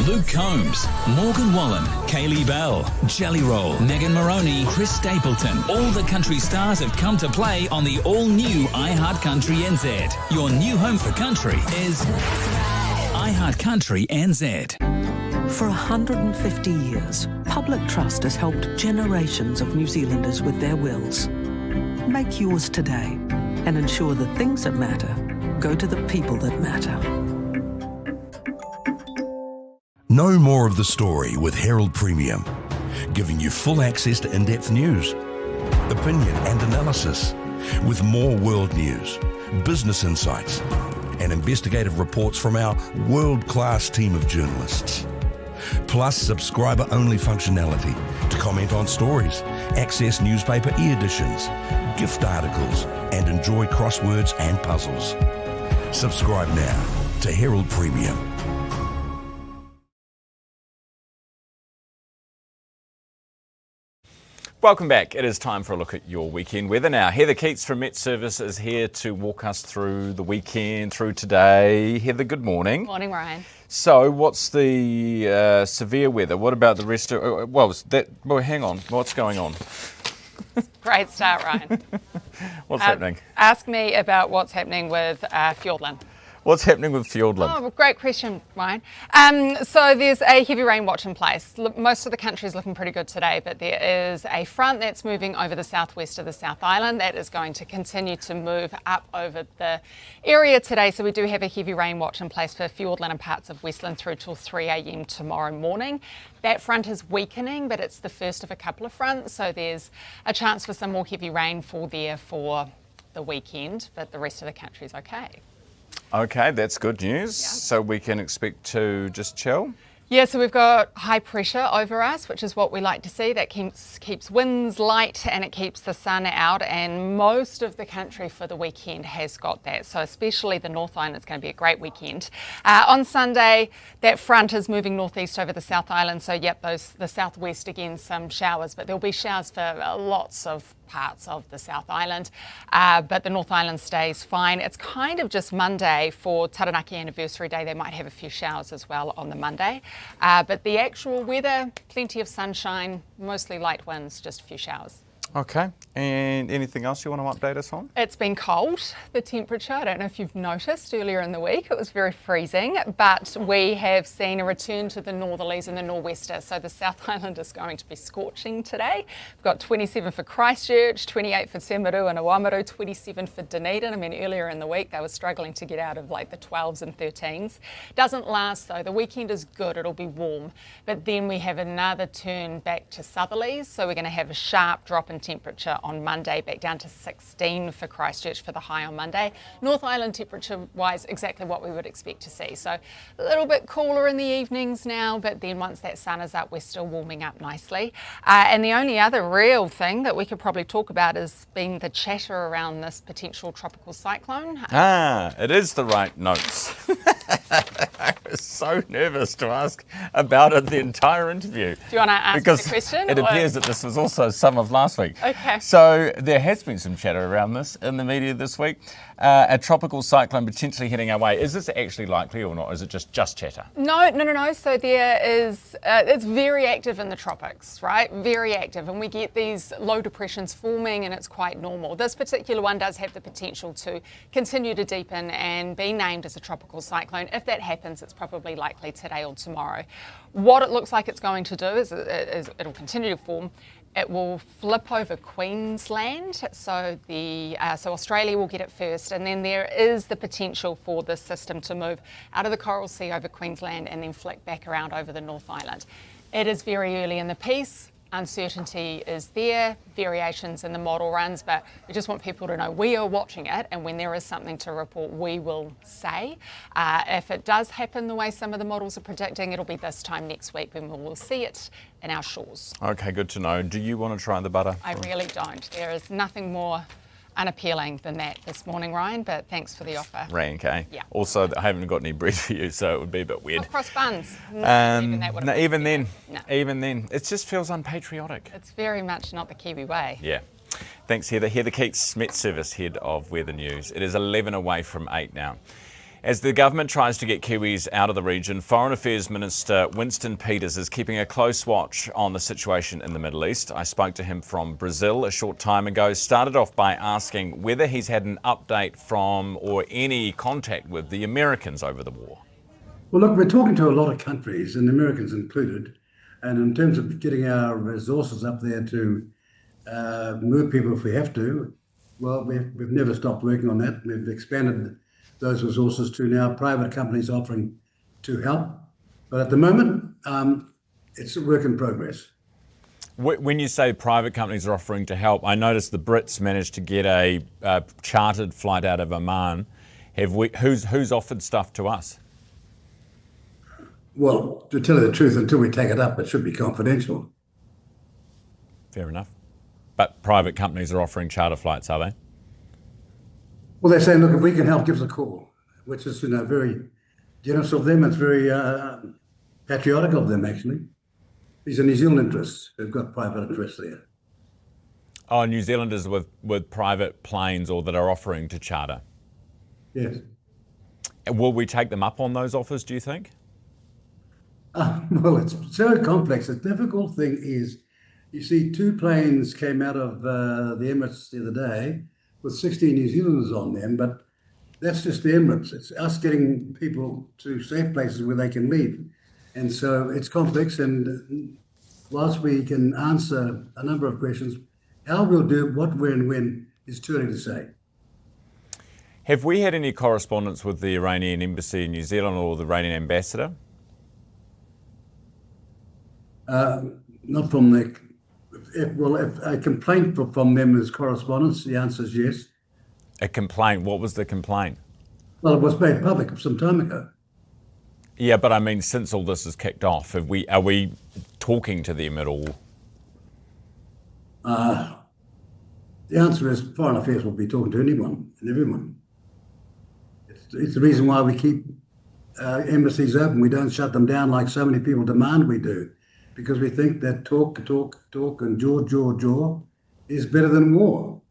Luke Combs, Morgan Wallen, Kaylee Bell, Jelly Roll, Megan Moroney, Chris Stapleton. All the country stars have come to play on the all-new iHeart Country NZ. Your new home for country is iHeart Country NZ. For 150 years, public trust has helped generations of New Zealanders with their wills. Make yours today and ensure the things that matter go to the people that matter. Know more of the story with Herald Premium, giving you full access to in-depth news, opinion and analysis, with more world news, business insights, and investigative reports from our world-class team of journalists. Plus subscriber-only functionality to comment on stories, access newspaper e-editions, gift articles, and enjoy crosswords and puzzles. Subscribe now to Herald Premium. Welcome back. It is time for a look at your weekend weather now. Heather Keats from Met Service is here to walk us through the weekend, through today. Heather, good morning. Morning, Ryan. So, what's the severe weather? What about the rest of... Well, hang on. What's going on? Great start, Ryan. What's happening? Ask me about what's happening with Fiordland. What's happening with Fiordland? Oh, great question, Ryan. So there's a heavy rain watch in place. Most of the country is looking pretty good today, but there is a front that's moving over the southwest of the South Island that is going to continue to move up over the area today. So we do have a heavy rain watch in place for Fiordland and parts of Westland through till 3 a.m. tomorrow morning. That front is weakening, but it's the first of a couple of fronts. So there's a chance for some more heavy rainfall there for the weekend, but the rest of the country is okay. Okay, that's good news. Yeah. So we can expect to just chill? Yeah, so we've got high pressure over us, which is what we like to see. That keeps winds light and it keeps the sun out, and most of the country for the weekend has got that. So especially the North Island, it's going to be a great weekend. On Sunday, that front is moving northeast over the South Island. So yep, the southwest again, some showers, but there'll be showers for lots of parts of the South Island, but the North Island stays fine. It's kind of just Monday for Taranaki Anniversary Day. They might have a few showers as well on the Monday, but the actual weather, plenty of sunshine, mostly light winds, just a few showers. Okay, and anything else you want to update us on? It's been cold, the temperature. I don't know if you've noticed earlier in the week, it was very freezing, but we have seen a return to the northerlies and the nor'wester. So the South Island is going to be scorching today. We've got 27 for Christchurch, 28 for Timaru and Oamaru, 27 for Dunedin. I mean, earlier in the week, they were struggling to get out of like the 12s and 13s. Doesn't last though. The weekend is good, it'll be warm, but then we have another turn back to southerlies. So we're going to have a sharp drop in temperature on Monday, back down to 16 for Christchurch for the high on Monday. North Island temperature-wise, exactly what we would expect to see. So a little bit cooler in the evenings now, but then once that sun is up, we're still warming up nicely. And the only other real thing that we could probably talk about is being the chatter around this potential tropical cyclone. It is the right notes. I was so nervous to ask about it the entire interview. Do you want to ask the question? It appears that this was also some of last week. Okay. So there has been some chatter around this in the media this week. A tropical cyclone potentially heading our way. Is this actually likely or not? Is it just chatter? No. So there is, it's very active in the tropics, right? Very active. And we get these low depressions forming and it's quite normal. This particular one does have the potential to continue to deepen and be named as a tropical cyclone. If that happens, it's probably likely today or tomorrow. What it looks like it's going to do is it'll continue to form. It will flip over Queensland, so Australia will get it first, and then there is the potential for this system to move out of the Coral Sea over Queensland and then flick back around over the North Island. It is very early in the piece. Uncertainty is there, variations in the model runs, but we just want people to know we are watching it, and when there is something to report, we will say. If it does happen the way some of the models are predicting, it'll be this time next week when we will see it in our shores. Okay, good to know. Do you want to try the butter? I really don't. There is nothing more unappealing than that this morning, Ryan, but thanks for the offer. Rank, eh? Yeah. Also, I haven't got any bread for you, so it would be a bit weird. Cross buns. Even then, it just feels unpatriotic. It's very much not the Kiwi way. Yeah. Thanks, Heather. Heather Keats, Met Service Head of Weather News. It is 11 away from 8 now. As the government tries to get Kiwis out of the region, Foreign Affairs Minister Winston is keeping a close watch on the situation in the Middle East. I spoke to him from Brazil a short time ago, started off by asking whether he's had an update from or any contact with the Americans over the war. Well, look, we're talking to a lot of countries, and the Americans included, and in terms of getting our resources up there to move people if we have to, well, we've never stopped working on that. We've expanded those resources to now private companies offering to help. But at the moment, it's a work in progress. When you say private companies are offering to help, I noticed the Brits managed to get a chartered flight out of Oman. Who's offered stuff to us? Well, to tell you the truth, until we take it up, it should be confidential. Fair enough. But private companies are offering charter flights, are they? Well, they're saying, look, if we can help, give us a call, which is, very generous of them. It's very patriotic of them, actually. These are New Zealand interests. They've got private interests there. Oh, New Zealanders with private planes or that are offering to charter? Yes. Will we take them up on those offers, do you think? Well, it's so complex. The difficult thing is, you see, 2 planes came out of the Emirates the other day with 16 New Zealanders on them, but that's just the Emirates. It's us getting people to safe places where they can leave. And so it's complex, and whilst we can answer a number of questions, how we'll do it, what, where and when is too early to say. Have we had any correspondence with the Iranian embassy in New Zealand or the Iranian ambassador? Not from the... If a complaint from them is correspondence, the answer is yes. A complaint? What was the complaint? Well, it was made public some time ago. Yeah, but I mean, since all this has kicked off, are we talking to them at all? The answer is Foreign Affairs will be talking to anyone and everyone. It's the reason why we keep embassies open. We don't shut them down like so many people demand we do, because we think that talk and jaw is better than war.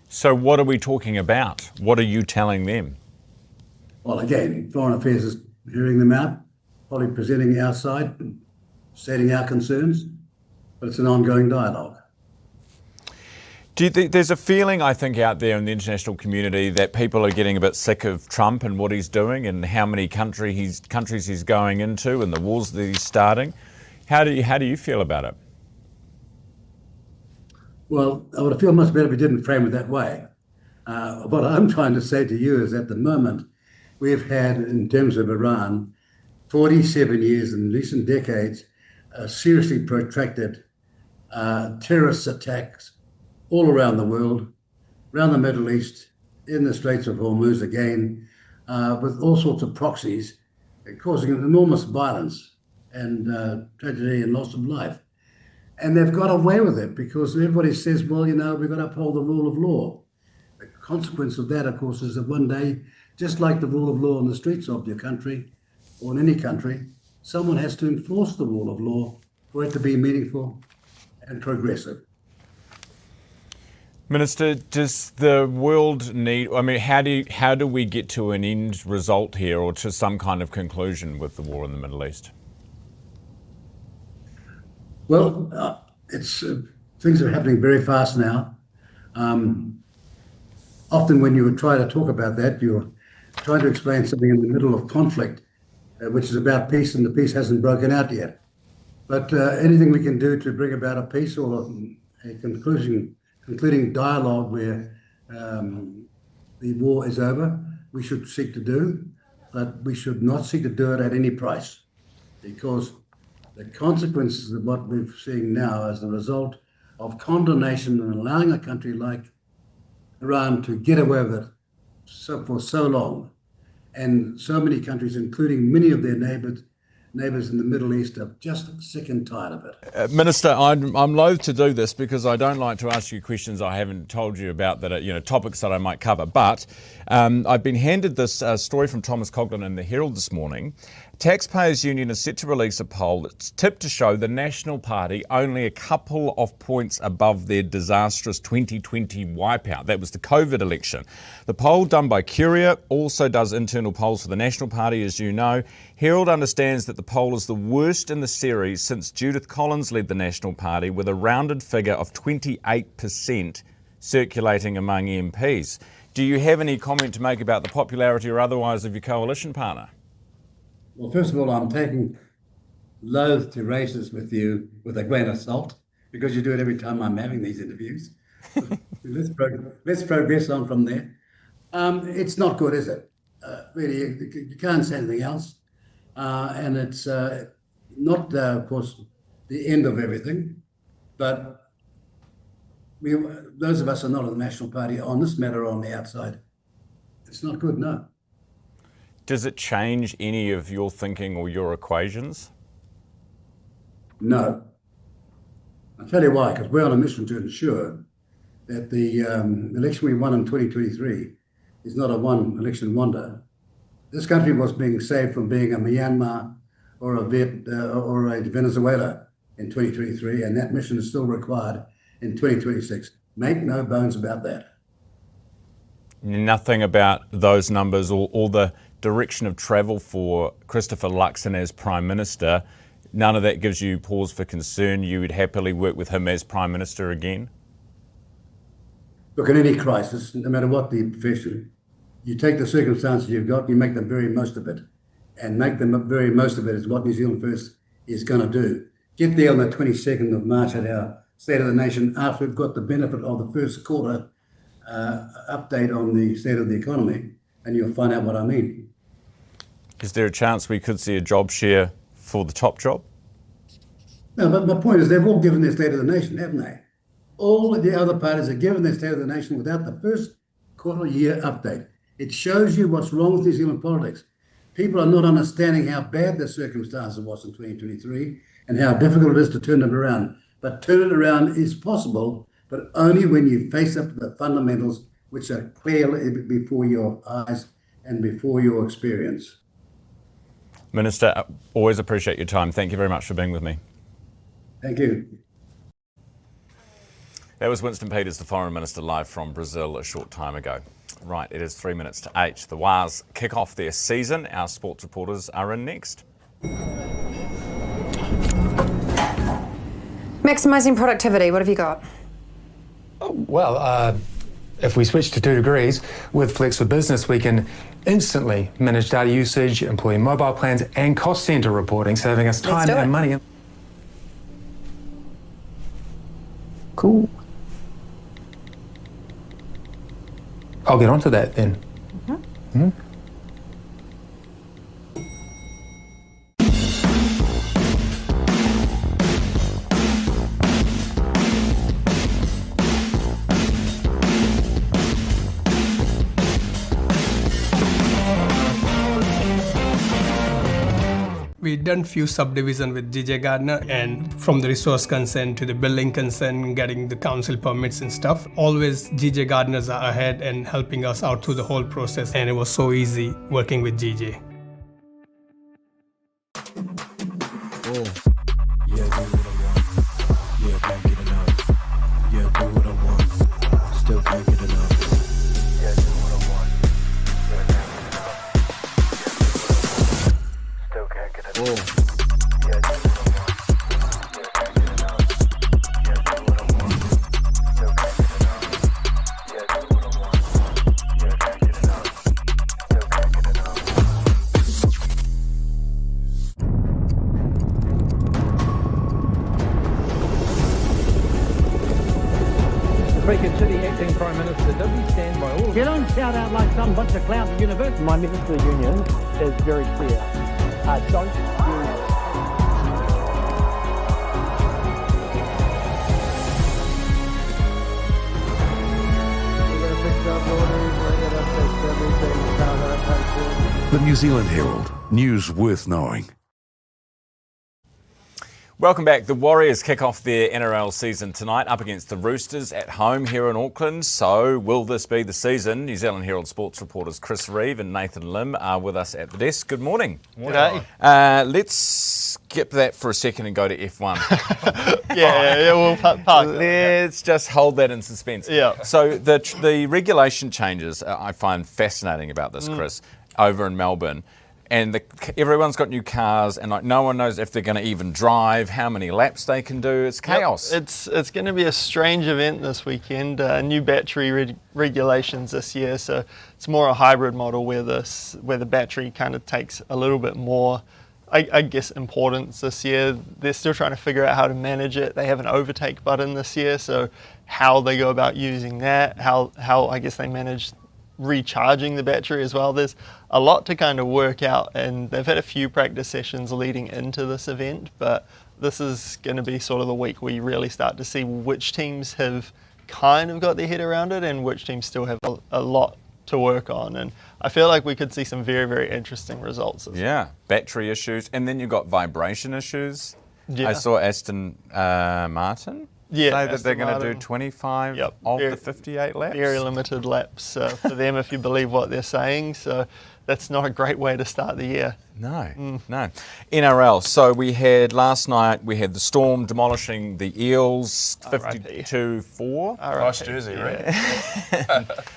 So what are we talking about? What are you telling them? Well, again, Foreign Affairs is hearing them out, probably presenting our side, stating our concerns, but it's an ongoing dialogue. Do you think there's a feeling, I think, out there in the international community that people are getting a bit sick of Trump and what he's doing and how many countries he's going into and the wars that he's starting? How do you feel about it? Well, I would feel much better if we didn't frame it that way. What I'm trying to say to you is at the moment, we've had, in terms of Iran, 47 years in recent decades, seriously protracted terrorist attacks all around the world, around the Middle East, in the Straits of Hormuz again, with all sorts of proxies, causing enormous violence and tragedy and loss of life. And they've got away with it because everybody says, well, we've got to uphold the rule of law. The consequence of that, of course, is that one day, just like the rule of law on the streets of your country or in any country, someone has to enforce the rule of law for it to be meaningful and progressive. Minister, does the world need, how do we get to an end result here or to some kind of conclusion with the war in the Middle East? Well, things are happening very fast now. Often when you try to talk about that, you're trying to explain something in the middle of conflict, which is about peace, and the peace hasn't broken out yet. But anything we can do to bring about a peace or a concluding dialogue where the war is over, we should seek to do, but we should not seek to do it at any price, because the consequences of what we're seeing now as a result of condemnation and allowing a country like Iran to get away with it for so long, and so many countries, including many of their neighbours in the Middle East, are just sick and tired of it. Minister, I'm loath to do this because I don't like to ask you questions I haven't told you about that are, topics that I might cover. But I've been handed this story from Thomas Coughlin in the Herald this morning. Taxpayers Union is set to release a poll that's tipped to show the National Party only a couple of points above their disastrous 2020 wipeout. That was the COVID election. The poll done by Curia also does internal polls for the National Party, as you know. Herald understands that the poll is the worst in the series since Judith Collins led the National Party, with a rounded figure of 28% circulating among MPs. Do you have any comment to make about the popularity or otherwise of your coalition partner? Well, first of all, I'm taking loath to raise this with you with a grain of salt, because you do it every time I'm having these interviews. Let's progress on from there. It's not good, is it? Really, you can't say anything else. And it's not, of course, the end of everything, but those of us who are not in the National Party on this matter or on the outside, it's not good, no. Does it change any of your thinking or your equations? No. I'll tell you why, because we're on a mission to ensure that the election we won in 2023 is not a one-election wonder. This country was being saved from being a Myanmar or a Venezuela in 2023, and that mission is still required in 2026. Make no bones about that. Nothing about those numbers or the direction of travel for Christopher Luxon as Prime Minister, none of that gives you pause for concern? You would happily work with him as Prime Minister again? Look, in any crisis, no matter what the profession, you take the circumstances you've got, you make the very most of it. And make the very most of it is what New Zealand First is going to do. Get there on the 22nd of March at our State of the Nation after we've got the benefit of the first quarter update on the state of the economy, and you'll find out what I mean. Is there a chance we could see a job share for the top job? No, but my point is they've all given their State of the Nation, haven't they? All of the other parties have given their State of the Nation without the first quarter year update. It shows you what's wrong with New Zealand politics. People are not understanding how bad the circumstances was in 2023 and how difficult it is to turn them around. But turn it around is possible, but only when you face up to the fundamentals which are clearly before your eyes and before your experience. Minister, always appreciate your time. Thank you very much for being with me. Thank you. That was Winston Peters, the Foreign Minister, live from Brazil a short time ago. Right, it is 3 minutes to 8. The Wars kick off their season. Our sports reporters are in next. Maximising productivity, what have you got? Well, if we switch to 2 degrees, with Flex for Business, we can instantly manage data usage, employee mobile plans and cost centre reporting, saving us time and money. Cool. I'll get onto that then. Mm-hmm. We done few subdivision with GJ Gardner, and from the resource consent to the building consent, getting the council permits and stuff. Always GJ Gardners are ahead and helping us out through the whole process, and it was so easy working with GJ. You don't shout out like some bunch of clowns at university. My message to the union is very clear. Don't use... The New Zealand Herald, news worth knowing. Welcome back. The Warriors kick off their NRL season tonight up against the Roosters at home here in Auckland. So will this be the season? New Zealand Herald sports reporters Chris Reeve and Nathan Lim are with us at the desk. Good morning. G'day. Let's skip that for a second and go to F1. We'll park. Let's just hold that in suspense. Yeah. So the regulation changes I find fascinating about this, Chris, over in Melbourne. And everyone's got new cars, and like no one knows if they're going to even drive, how many laps they can do. It's chaos. Yep. It's going to be a strange event this weekend. New battery regulations this year, so it's more a hybrid model where the battery kind of takes a little bit more, I guess, importance this year. They're still trying to figure out how to manage it. They have an overtake button this year, so how they go about using that, how I guess they manage recharging the battery as well. There's a lot to kind of work out, and they've had a few practice sessions leading into this event, but this is going to be sort of the week where you really start to see which teams have kind of got their head around it and which teams still have a lot to work on. And I feel like we could see some very, very interesting results. Battery issues, and then you've got vibration issues. Yeah. I saw Aston Martin say that they're going to do 25 of the 58 laps. Very limited laps for them, if you believe what they're saying. So that's not a great way to start the year. No. NRL. So we had last night, we had the Storm demolishing the Eels, 52-4. Nice jersey, right?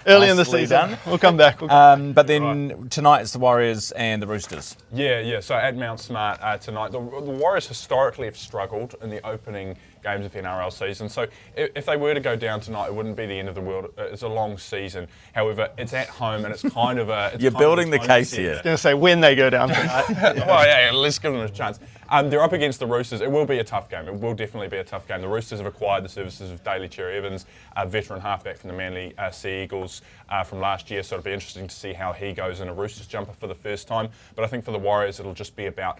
Early in the season. We'll come back. But then tonight it's the Warriors and the Roosters. Yeah. So at Mount Smart tonight, the Warriors historically have struggled in the opening games of the NRL season. So if they were to go down tonight, it wouldn't be the end of the world. It's a long season. However, it's at home and it's kind of a... You're building the case here. I was going to say when they go down tonight. Let's give them a chance. They're up against the Roosters. It will be a tough game. It will definitely be a tough game. The Roosters have acquired the services of Daly Cherry Evans, a veteran halfback from the Manly Sea Eagles from last year. So it'll be interesting to see how he goes in a Roosters jumper for the first time. But I think for the Warriors, it'll just be about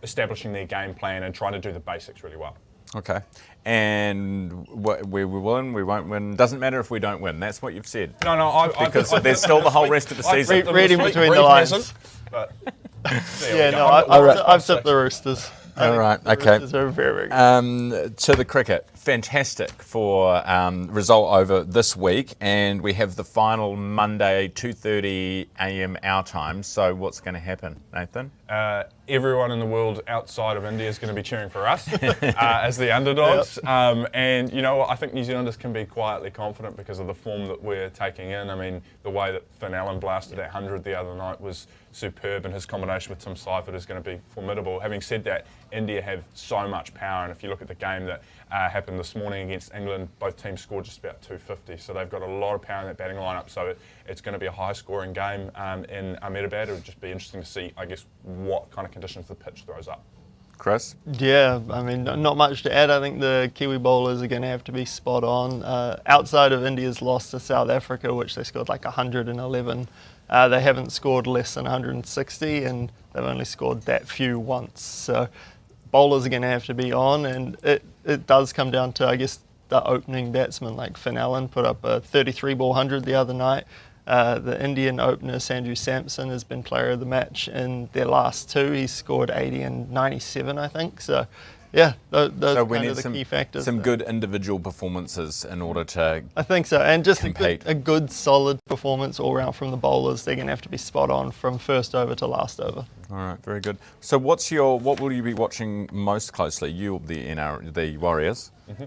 establishing their game plan and trying to do the basics really well. Okay. And we will win, we won't win. Doesn't matter if we don't win. That's what you've said. No, because there's still the whole rest of the season. Reading between the lines. I've tipped the Roosters. All right, okay. Roosters are very, very good. To the cricket, fantastic for result over this week, and we have the final Monday, 2:30 a.m. our time. So what's going to happen, Nathan? Everyone in the world outside of India is going to be cheering for us as the underdogs. And you know what? I think New Zealanders can be quietly confident because of the form that we're taking in. I mean, the way that Finn Allen blasted that 100 the other night was superb, and his combination with Tim Seifert is going to be formidable. Having said that, India have so much power, and if you look at the game that happened this morning against England, both teams scored just about 250, so they've got a lot of power in that batting lineup, so it's going to be a high-scoring game in Ahmedabad. It would just be interesting to see, I guess, what kind of conditions the pitch throws up. Chris? Yeah, I mean, not much to add. I think the Kiwi bowlers are going to have to be spot on. Outside of India's loss to South Africa, which they scored like 111, they haven't scored less than 160, and they've only scored that few once. So bowlers are going to have to be on, and it does come down to, I guess, the opening batsman like Finn Allen put up a 33 ball 100 the other night. The Indian opener, Sanju Samson, has been player of the match in their last two. He's scored 80 and 97, I think. So, yeah, those are kind of the key factors. Some good individual performances in order to I think so. And just compete. a good, solid performance all round from the bowlers. They're going to have to be spot on from first over to last over. All right, very good. So what will you be watching most closely? You, the Warriors. Mm-hmm.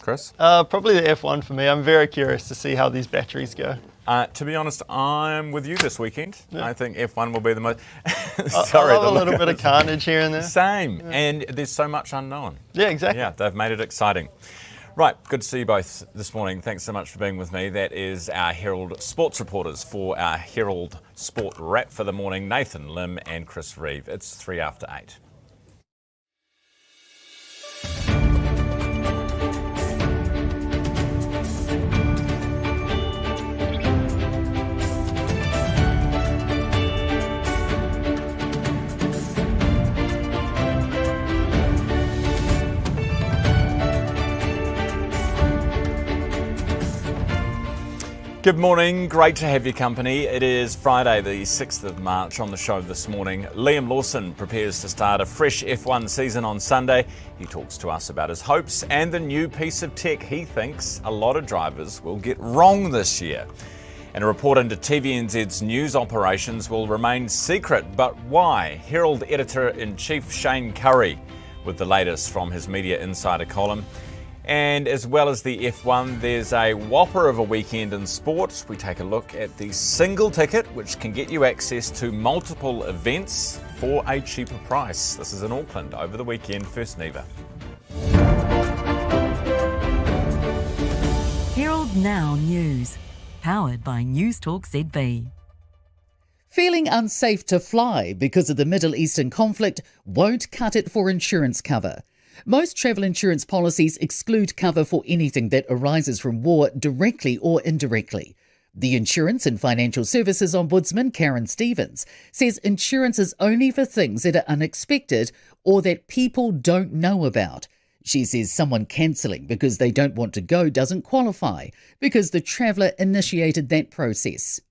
Chris? Probably the F1 for me. I'm very curious to see how these batteries go. To be honest, I'm with you this weekend. Yeah. I think F1 will be the most... Sorry, I love a little bit of carnage here and there. Same, Yeah. and there's so much unknown. Yeah, exactly. Yeah, they've made it exciting. Right, good to see you both this morning. Thanks so much for being with me. That is our Herald sports reporters for our Herald Sport Wrap for the morning, Nathan Lim and Chris Reeve. It's 3 after 8. Good morning, great to have your company. It is Friday the 6th of March. On the show this morning, Liam Lawson prepares to start a fresh F1 season on Sunday. He talks to us about his hopes and the new piece of tech he thinks a lot of drivers will get wrong this year. And a report into TVNZ's news operations will remain secret, but why? Herald Editor-in-Chief Shane Curry with the latest from his Media Insider column. And as well as the F1, there's a whopper of a weekend in sport. We take a look at the single ticket, which can get you access to multiple events for a cheaper price. This is in Auckland over the weekend. First, Neva. Herald Now News, powered by Newstalk ZB. Feeling unsafe to fly because of the Middle Eastern conflict won't cut it for insurance cover. Most travel insurance policies exclude cover for anything that arises from war directly or indirectly. The Insurance and Financial Services Ombudsman, Karen Stevens, says insurance is only for things that are unexpected or that people don't know about. She says someone cancelling because they don't want to go doesn't qualify because the traveller initiated that process.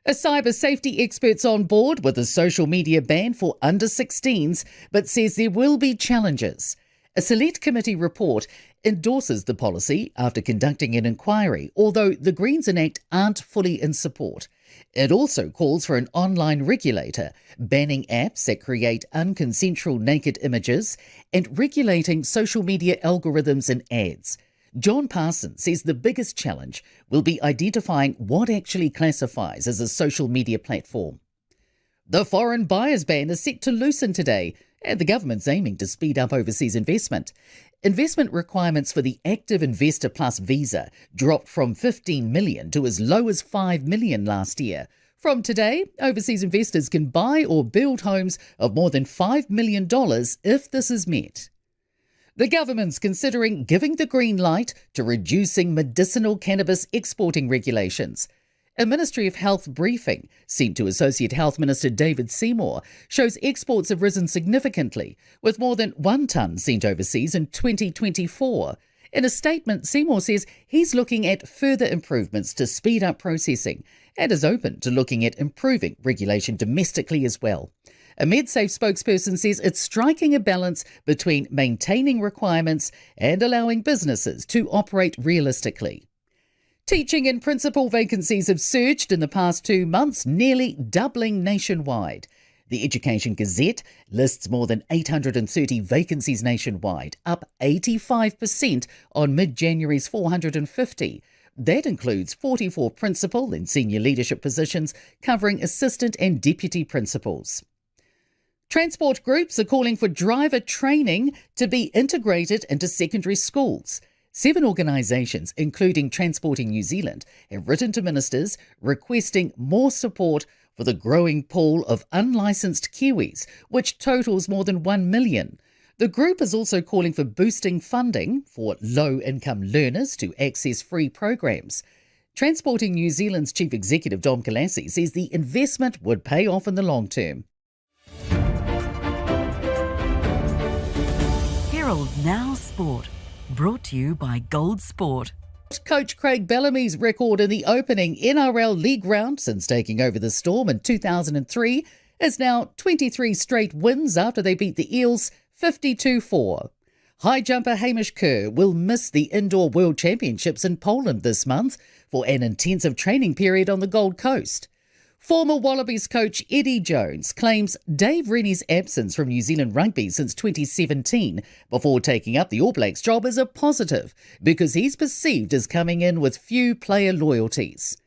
A cyber safety expert's on board with a social media ban for under 16s, but says there will be challenges. A select committee report endorses the policy after conducting an inquiry, although the Greens and Act aren't fully in support. It also calls for an online regulator, banning apps that create unconsensual naked images and regulating social media algorithms and ads. John Parsons says the biggest challenge will be identifying what actually classifies as a social media platform. The foreign buyers ban is set to loosen today, and the government's aiming to speed up overseas investment. Investment requirements for the Active Investor Plus visa dropped from 15 million to as low as 5 million last year. From today, overseas investors can buy or build homes of more than $5 million if this is met. The government's considering giving the green light to reducing medicinal cannabis exporting regulations. A Ministry of Health briefing sent to Associate Health Minister David Seymour shows exports have risen significantly, with more than 1 tonne sent overseas in 2024. In a statement, Seymour says he's looking at further improvements to speed up processing and is open to looking at improving regulation domestically as well. A MedSafe spokesperson says it's striking a balance between maintaining requirements and allowing businesses to operate realistically. Teaching and principal vacancies have surged in the past 2 months, nearly doubling nationwide. The Education Gazette lists more than 830 vacancies nationwide, up 85% on mid-January's 450. That includes 44 principal and senior leadership positions, covering assistant and deputy principals. Transport groups are calling for driver training to be integrated into secondary schools. 7 organisations, including Transporting New Zealand, have written to ministers requesting more support for the growing pool of unlicensed Kiwis, which totals more than 1 million. The group is also calling for boosting funding for low-income learners to access free programs. Transporting New Zealand's Chief Executive Dom Kalassi says the investment would pay off in the long term. Herald Now Sport, brought to you by Gold Sport. Coach Craig Bellamy's record in the opening NRL League round since taking over the Storm in 2003 is now 23 straight wins after they beat the Eels 52-4. High jumper Hamish Kerr will miss the Indoor World Championships in Poland this month for an intensive training period on the Gold Coast. Former Wallabies coach Eddie Jones claims Dave Rennie's absence from New Zealand rugby since 2017 before taking up the All Blacks job is a positive because he's perceived as coming in with few player loyalties.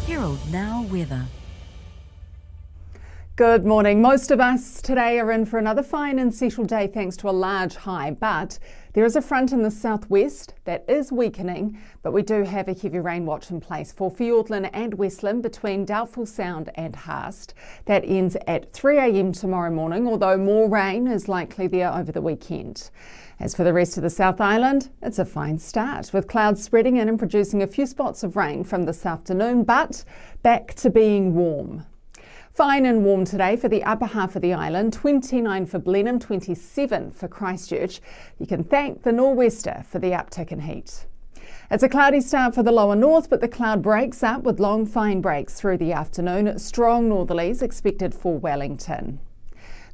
Herald Now weather. Good morning. Most of us today are in for another fine and settled day thanks to a large high, but there is a front in the southwest that is weakening, but we do have a heavy rain watch in place for Fiordland and Westland between Doubtful Sound and Haast. That ends at 3 a.m. tomorrow morning, although more rain is likely there over the weekend. As for the rest of the South Island, it's a fine start, with clouds spreading in and producing a few spots of rain from this afternoon, but back to being warm. Fine and warm today for the upper half of the island, 29 for Blenheim, 27 for Christchurch. You can thank the nor'wester for the uptick in heat. It's a cloudy start for the lower north, but the cloud breaks up with long fine breaks through the afternoon. Strong northerlies expected for Wellington.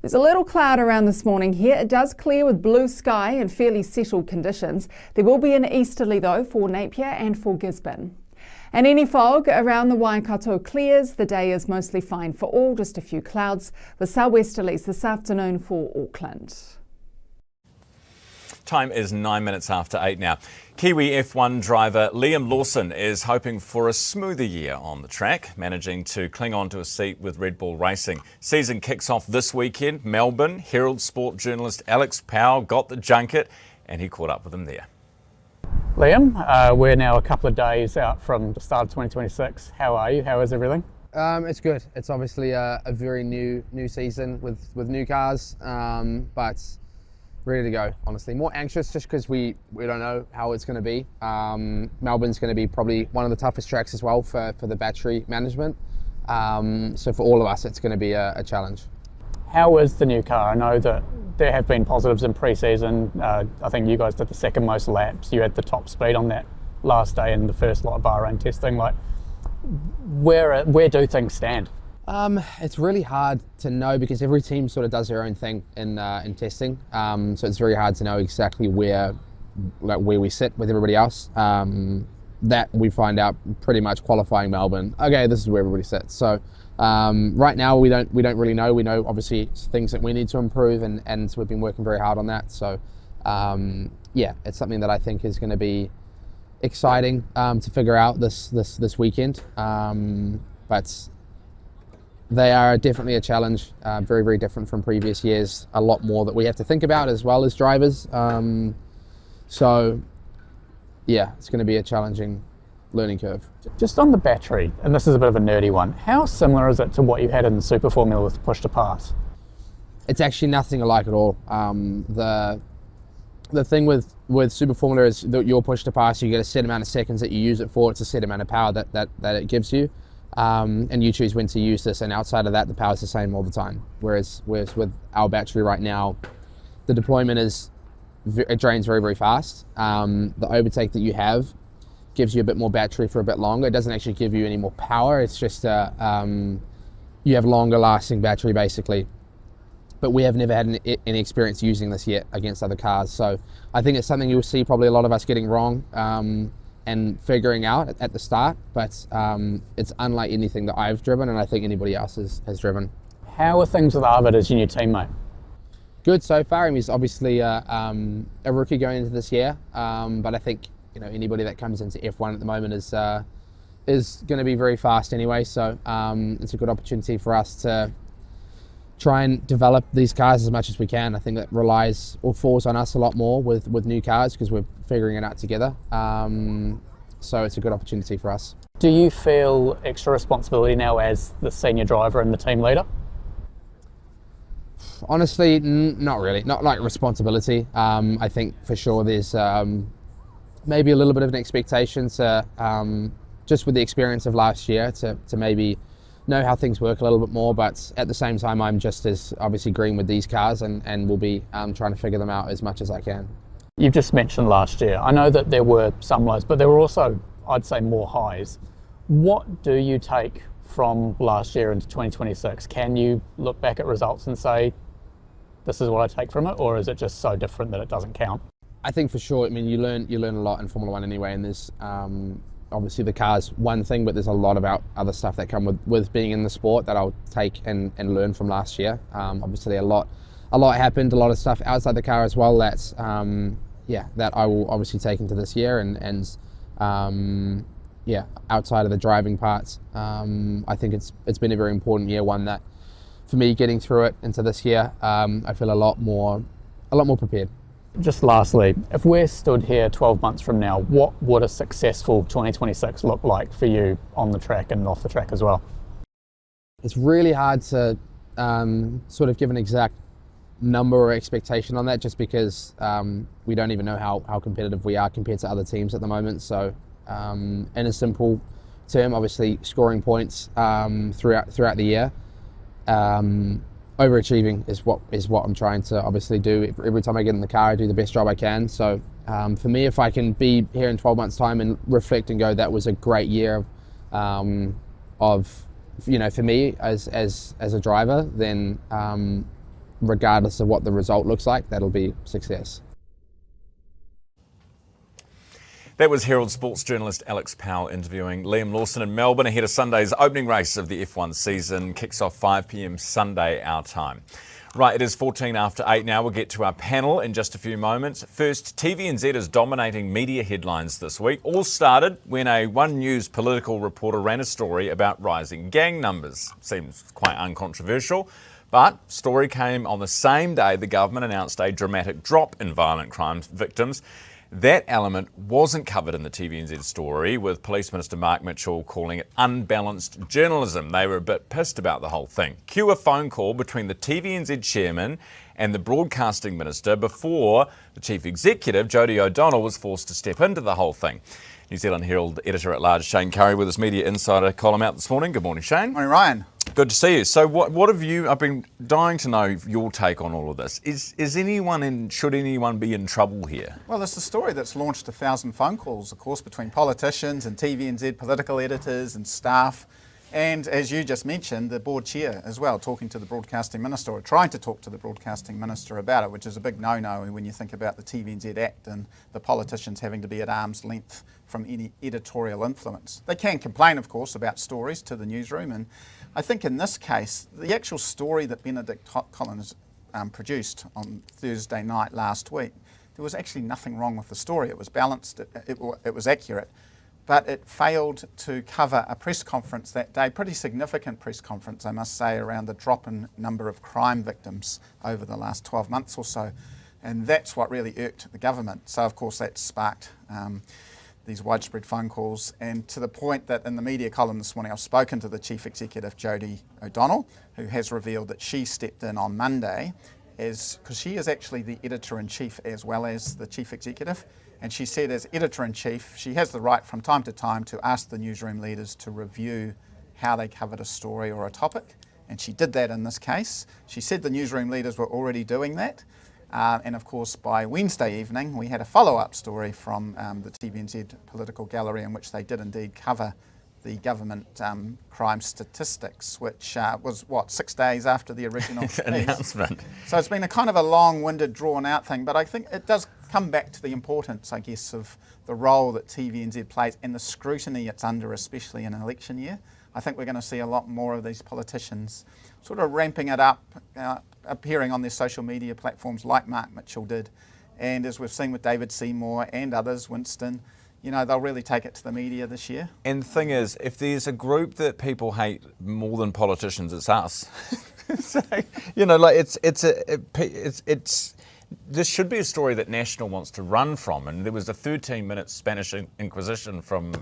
There's a little cloud around this morning here. It does clear with blue sky and fairly settled conditions. There will be an easterly though for Napier and for Gisborne. And any fog around the Waikato clears. The day is mostly fine for all, just a few clouds with southwesterlies this afternoon for Auckland. Time is 9 minutes after 8 now. Kiwi F1 driver Liam Lawson is hoping for a smoother year on the track, managing to cling on to a seat with Red Bull Racing. Season kicks off this weekend. Melbourne Herald sport journalist Alex Powell got the junket and he caught up with him there. Liam, we're now a couple of days out from the start of 2026. How are you? How is everything? It's good. It's obviously a very new season with new cars, but ready to go, honestly. More anxious just because we don't know how it's going to be. Melbourne's going to be probably one of the toughest tracks as well for the battery management. So for all of us, it's going to be a challenge. How is the new car? I know that there have been positives in pre-season. I think you guys did the second most laps. You had the top speed on that last day in the first lot of Bahrain testing. Like, where do things stand? It's really hard to know because every team sort of does their own thing in testing. So it's very hard to know exactly where we sit with everybody else. That we find out pretty much qualifying Melbourne. Okay, this is where everybody sits. So right now we don't really know. We know obviously things that we need to improve, and we've been working very hard on that. So yeah, it's something that I think is going to be exciting to figure out this weekend. But they are definitely a challenge, very, very different from previous years. A lot more that we have to think about as well as drivers. So yeah, it's going to be a challenging learning curve. Just on the battery, and this is a bit of a nerdy one, how similar is it to what you had in the Super Formula with push to pass? It's actually nothing alike at all. The thing with Super Formula is that your push to pass, you get a set amount of seconds that you use it for. It's a set amount of power that it gives you. And you choose when to use this, and outside of that, the power's the same all the time. Whereas with our battery right now, the deployment it drains very, very fast. The overtake that you have gives you a bit more battery for a bit longer. It doesn't actually give you any more power. It's just you have longer lasting battery basically. But we have never had any experience using this yet against other cars. So I think it's something you'll see probably a lot of us getting wrong and figuring out at the start. But it's unlike anything that I've driven, and I think anybody else has driven. How are things with Arvid as your new teammate? Good so far. He's obviously a rookie going into this year, but I think anybody that comes into F1 at the moment is going to be very fast anyway. So it's a good opportunity for us to try and develop these cars as much as we can. I think that relies or falls on us a lot more with new cars because we're figuring it out together. So it's a good opportunity for us. Do you feel extra responsibility now as the senior driver and the team leader? Honestly, not really. Not like responsibility. I think for sure there's maybe a little bit of an expectation to, just with the experience of last year, to maybe know how things work a little bit more. But at the same time, I'm just as obviously green with these cars and will be trying to figure them out as much as I can. You've just mentioned last year. I know that there were some lows, but there were also, I'd say, more highs. What do you take from last year into 2026? Can you look back at results and say, this is what I take from it, or is it just so different that it doesn't count? I think for sure, I mean, you learn a lot in Formula One anyway, and there's obviously the car's one thing, but there's a lot about other stuff that come with being in the sport that I'll take and learn from last year. Obviously a lot happened, a lot of stuff outside the car as well that's that I will obviously take into this year, and outside of the driving parts, I think it's been a very important year, one that for me getting through it into this year, I feel a lot more prepared. Just lastly, if we're stood here 12 months from now, what would a successful 2026 look like for you on the track and off the track as well? It's really hard to sort of give an exact number or expectation on that, just because we don't even know how competitive we are compared to other teams at the moment. So in a simple term, obviously scoring points throughout the year. Overachieving is what I'm trying to obviously do. Every time I get in the car, I do the best job I can. So for me, if I can be here in 12 months' time and reflect and go, that was a great year of for me as a driver, then regardless of what the result looks like, that'll be success. That was Herald sports journalist Alex Powell interviewing Liam Lawson in Melbourne ahead of Sunday's opening race of the F1 season. Kicks off 5 p.m. Sunday, our time. Right, it is 14 after 8 now. We'll get to our panel in just a few moments. First, TVNZ is dominating media headlines this week. All started when a One News political reporter ran a story about rising gang numbers. Seems quite uncontroversial. But story came on the same day the government announced a dramatic drop in violent crime victims. That element wasn't covered in the TVNZ story, with Police Minister Mark Mitchell calling it unbalanced journalism. They were a bit pissed about the whole thing. Cue a phone call between the TVNZ chairman and the broadcasting minister before the chief executive, Jodie O'Donnell, was forced to step into the whole thing. New Zealand Herald editor-at-large Shane Curry with his Media Insider column out this morning. Good morning, Shane. Morning, Ryan. Good to see you. So what have you, I've been dying to know your take on all of this. Should anyone be in trouble here? Well, it's a story that's launched 1,000 phone calls, of course, between politicians and TVNZ political editors and staff. And as you just mentioned, the board chair as well, talking to the broadcasting minister, or trying to talk to the broadcasting minister about it, which is a big no-no when you think about the TVNZ Act and the politicians having to be at arm's length from any editorial influence. They can complain, of course, about stories to the newsroom, and I think in this case, the actual story that Benedict Collins produced on Thursday night last week, there was actually nothing wrong with the story. It was balanced, it was accurate, but it failed to cover a press conference that day, pretty significant press conference, I must say, around the drop in number of crime victims over the last 12 months or so. And that's what really irked the government. So, of course, that sparked these widespread phone calls, and to the point that in the media column this morning, I've spoken to the Chief Executive, Jodie O'Donnell, who has revealed that she stepped in on Monday because she is actually the Editor-in-Chief as well as the Chief Executive. And she said as Editor-in-Chief, she has the right from time to time to ask the newsroom leaders to review how they covered a story or a topic. And she did that in this case. She said the newsroom leaders were already doing that. And of course, by Wednesday evening, we had a follow-up story from the TVNZ Political Gallery in which they did indeed cover the government crime statistics, which was, 6 days after the original announcement. So it's been a kind of a long-winded, drawn-out thing, but I think it does come back to the importance, I guess, of the role that TVNZ plays and the scrutiny it's under, especially in an election year. I think we're going to see a lot more of these politicians sort of ramping it up, appearing on their social media platforms like Mark Mitchell did. And as we've seen with David Seymour and others, Winston, they'll really take it to the media this year. And the thing is, if there's a group that people hate more than politicians, it's us. So, this should be a story that National wants to run from. And there was a 13-minute Spanish Inquisition from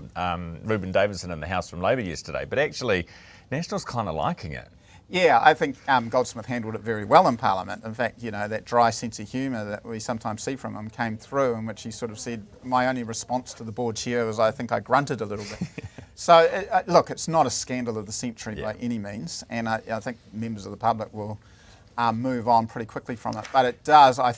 Ruben Davidson in the House from Labor yesterday. But actually, National's kind of liking it. Yeah, I think Goldsmith handled it very well in Parliament. In fact, that dry sense of humour that we sometimes see from him came through, in which he sort of said, my only response to the board chair was I think I grunted a little bit. So, look, it's not a scandal of the century by any means, and I think members of the public will move on pretty quickly from it. But it does, I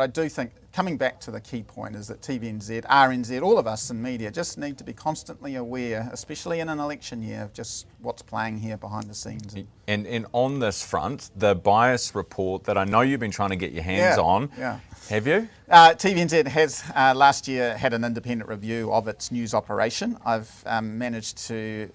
do think coming back to the key point is that TVNZ, RNZ, all of us in media just need to be constantly aware, especially in an election year, of just what's playing here behind the scenes. And on this front, the bias report that I know you've been trying to get your hands on, have you? TVNZ has last year had an independent review of its news operation. I've managed to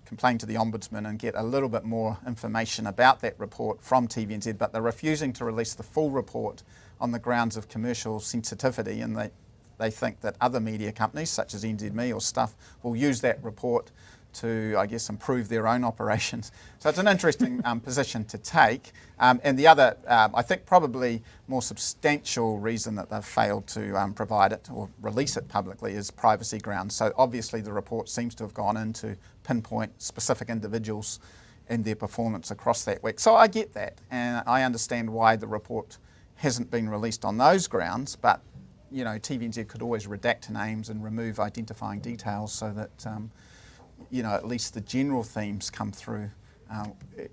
complain to the Ombudsman and get a little bit more information about that report from TVNZ, but they're refusing to release the full report on the grounds of commercial sensitivity, and they think that other media companies such as NZME or Stuff will use that report to, I guess, improve their own operations. So it's an interesting position to take. And the other, I think probably more substantial reason that they've failed to provide it or release it publicly is privacy grounds. So obviously the report seems to have gone in to pinpoint specific individuals and their performance across that week. So I get that, and I understand why the report hasn't been released on those grounds, but you know, TVNZ could always redact names and remove identifying details so that you know, at least the general themes come through,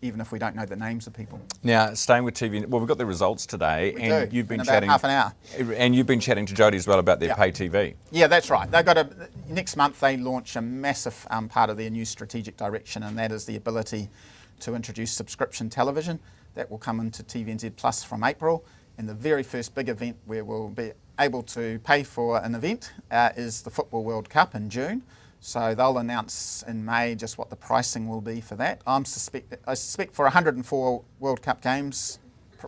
even if we don't know the names of people. Now, staying with TV, well, we've got the results today, and you've been chatting half an hour, and you've been chatting to Jodie as well about their pay TV. Yeah, that's right. They've got next month they launch a massive part of their new strategic direction, and that is the ability to introduce subscription television. That will come into TVNZ Plus from April. And the very first big event where we'll be able to pay for an event is the Football World Cup in June. So they'll announce in May just what the pricing will be for that. I suspect for 104 World Cup games,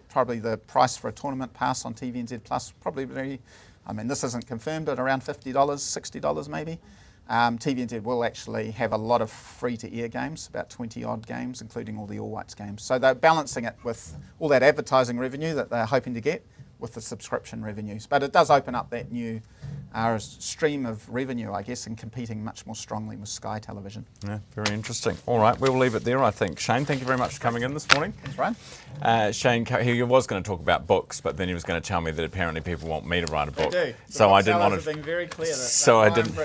probably the price for a tournament pass on TVNZ Plus probably, I mean, this isn't confirmed, but around $50, $60 maybe. TVNZ will actually have a lot of free-to-air games, about 20 odd games, including all the All Whites games. So they're balancing it with all that advertising revenue that they're hoping to get with the subscription revenues. But it does open up that new stream of revenue, I guess, and competing much more strongly with Sky Television. Yeah, very interesting. All right, we'll leave it there, I think. Shane, thank you very much for coming in this morning. That's right. Shane, he was going to talk about books, but then he was going to tell me that apparently people want me to write a book. They do. So I didn't want to. Have been very clear that so I didn't.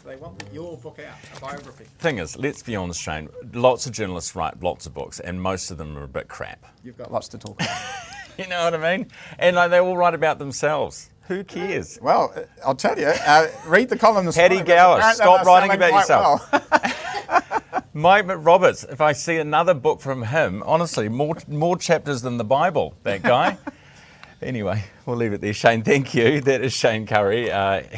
They want your book out, a biography. Thing is, let's be honest, Shane. Lots of journalists write lots of books, and most of them are a bit crap. You've got lots to talk about. You know what I mean? And like, they all write about themselves. Who cares? Well, I'll tell you, read the column this morning. Hattie Gower, stop writing about yourself. Well. Mike McRoberts, if I see another book from him, honestly, more chapters than the Bible, that guy. Anyway, we'll leave it there. Shane, thank you. That is Shane Curry,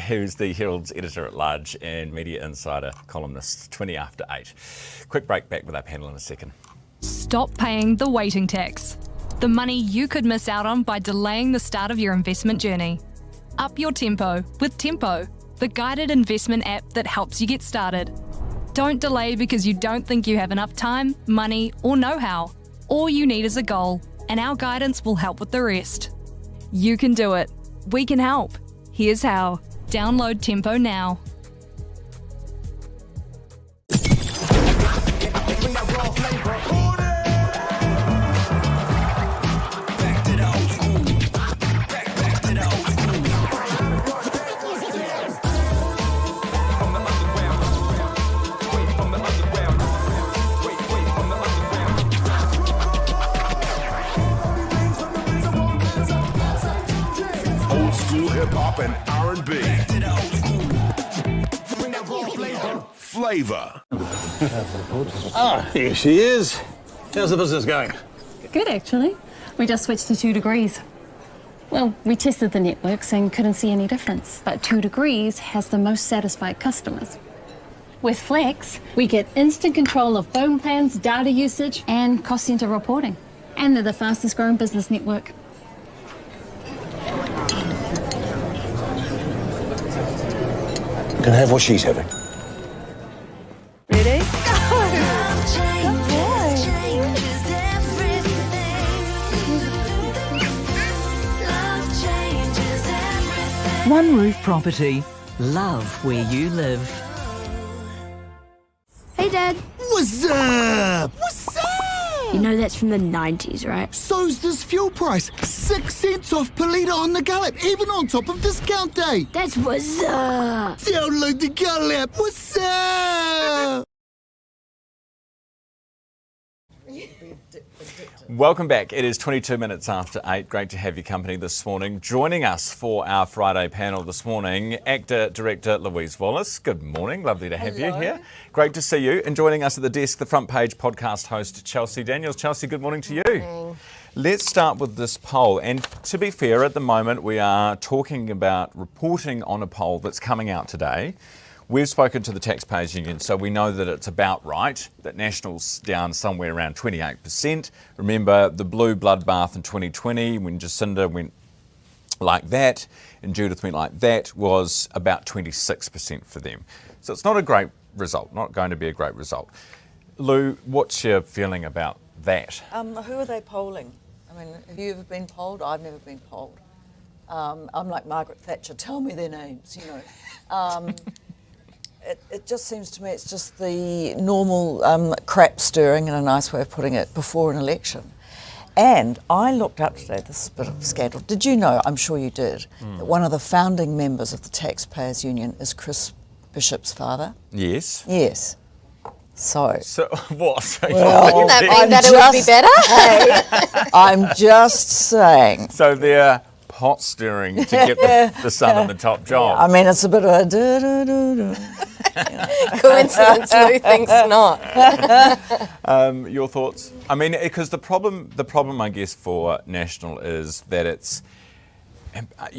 who's the Herald's editor-at-large and media insider columnist, 20 after 8. Quick break, back with our panel in a second. Stop paying the waiting tax. The money you could miss out on by delaying the start of your investment journey. Up your tempo with Tempo, the guided investment app that helps you get started. Don't delay because you don't think you have enough time, money, or know-how. All you need is a goal, and our guidance will help with the rest. You can do it. We can help. Here's how. Download Tempo now. Hip-hop and R&B. Flavor. Ah, here she is. How's the business going? Good, actually. We just switched to 2 Degrees. Well, we tested the networks and couldn't see any difference. But 2 Degrees has the most satisfied customers. With Flex, we get instant control of phone plans, data usage, and cost center reporting. And they're the fastest growing business network. Can I have what she's having? Ready? One Roof Property. Love where you live. Hey, Dad. What's up? What's up? You know that's from the 90s, right? So's this fuel price. 6 cents off per litre on the Gallop, even on top of discount day. That's what's up. Download the Gallop. What's up? Welcome back. It is 22 minutes after 8. Great to have your company this morning. Joining us for our Friday panel this morning, actor, director Louise Wallace. Good morning. Lovely to have you here. Great to see you. And joining us at the desk, the Front Page podcast host, Chelsea Daniels. Chelsea, good morning to you. Morning. Let's start with this poll. And to be fair, at the moment, we are talking about reporting on a poll that's coming out today. We've spoken to the Taxpayers Union, so we know that it's about right, that National's down somewhere around 28%. Remember the blue bloodbath in 2020 when Jacinda went like that and Judith went like that was about 26% for them. So it's not a great result, not going to be a great result. Lou, what's your feeling about that? Who are they polling? I mean, have you ever been polled? I've never been polled. I'm like Margaret Thatcher, tell me their names, you know. It just seems to me it's just the normal crap stirring, in a nice way of putting it, before an election. And I looked up today, this is a bit of a scandal. Did you know, I'm sure you did, that one of the founding members of the Taxpayers Union is Chris Bishop's father? Yes. Yes. So what? So well, wouldn't that mean that it would be better? Hey, I'm just saying. So they're pot stirring to get the son in the top job. Yeah, I mean, it's a bit of a do-do-do-do. Coincidence, Lou thinks not. Your thoughts? I mean, because the problem, I guess, for National is that it's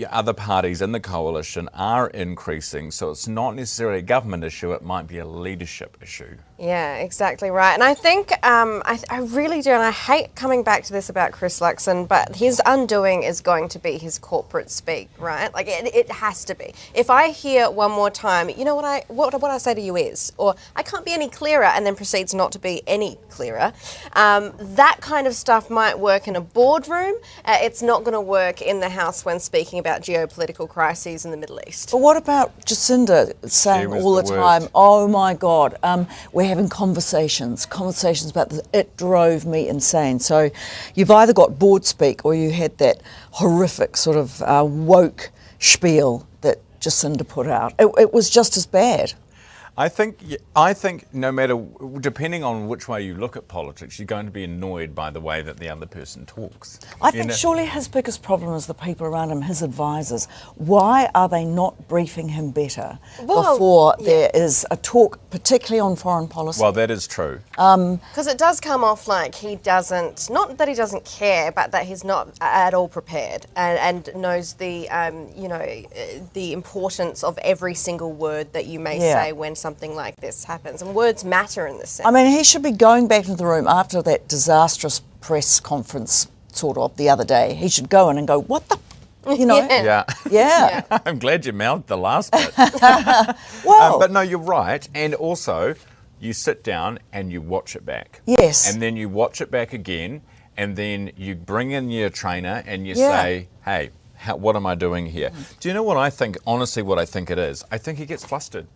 other parties in the coalition are increasing, so it's not necessarily a government issue, it might be a leadership issue. Yeah, exactly right. And I think, I really do, and I hate coming back to this about Chris Luxon, but his undoing is going to be his corporate speak, right? Like, it has to be. If I hear one more time, you know what I say to you is, or I can't be any clearer, and then proceeds not to be any clearer, that kind of stuff might work in a boardroom. It's not going to work in the House when speaking about geopolitical crises in the Middle East. But what about Jacinda saying all the time, oh my God, we're having conversations about this. It drove me insane. So you've either got board speak or you had that horrific sort of woke spiel that Jacinda put out. It was just as bad. I think no matter, depending on which way you look at politics, you're going to be annoyed by the way that the other person talks. I think surely his biggest problem is the people around him, his advisors. Why are they not briefing him better before there is a talk, particularly on foreign policy? Well, that is true. Because it does come off like he doesn't, not that he doesn't care, but that he's not at all prepared and knows the, the importance of every single word that you may say when something like this happens, and words matter in this sense. I mean, he should be going back into the room after that disastrous press conference sort of the other day. He should go in and go, what the, you know? Yeah. I'm glad you mouthed the last bit. Well, but no, you're right. And also, you sit down and you watch it back. Yes. And then you watch it back again, and then you bring in your trainer and you say, hey, what am I doing here? Do you know what I think, honestly, what I think it is? I think he gets flustered.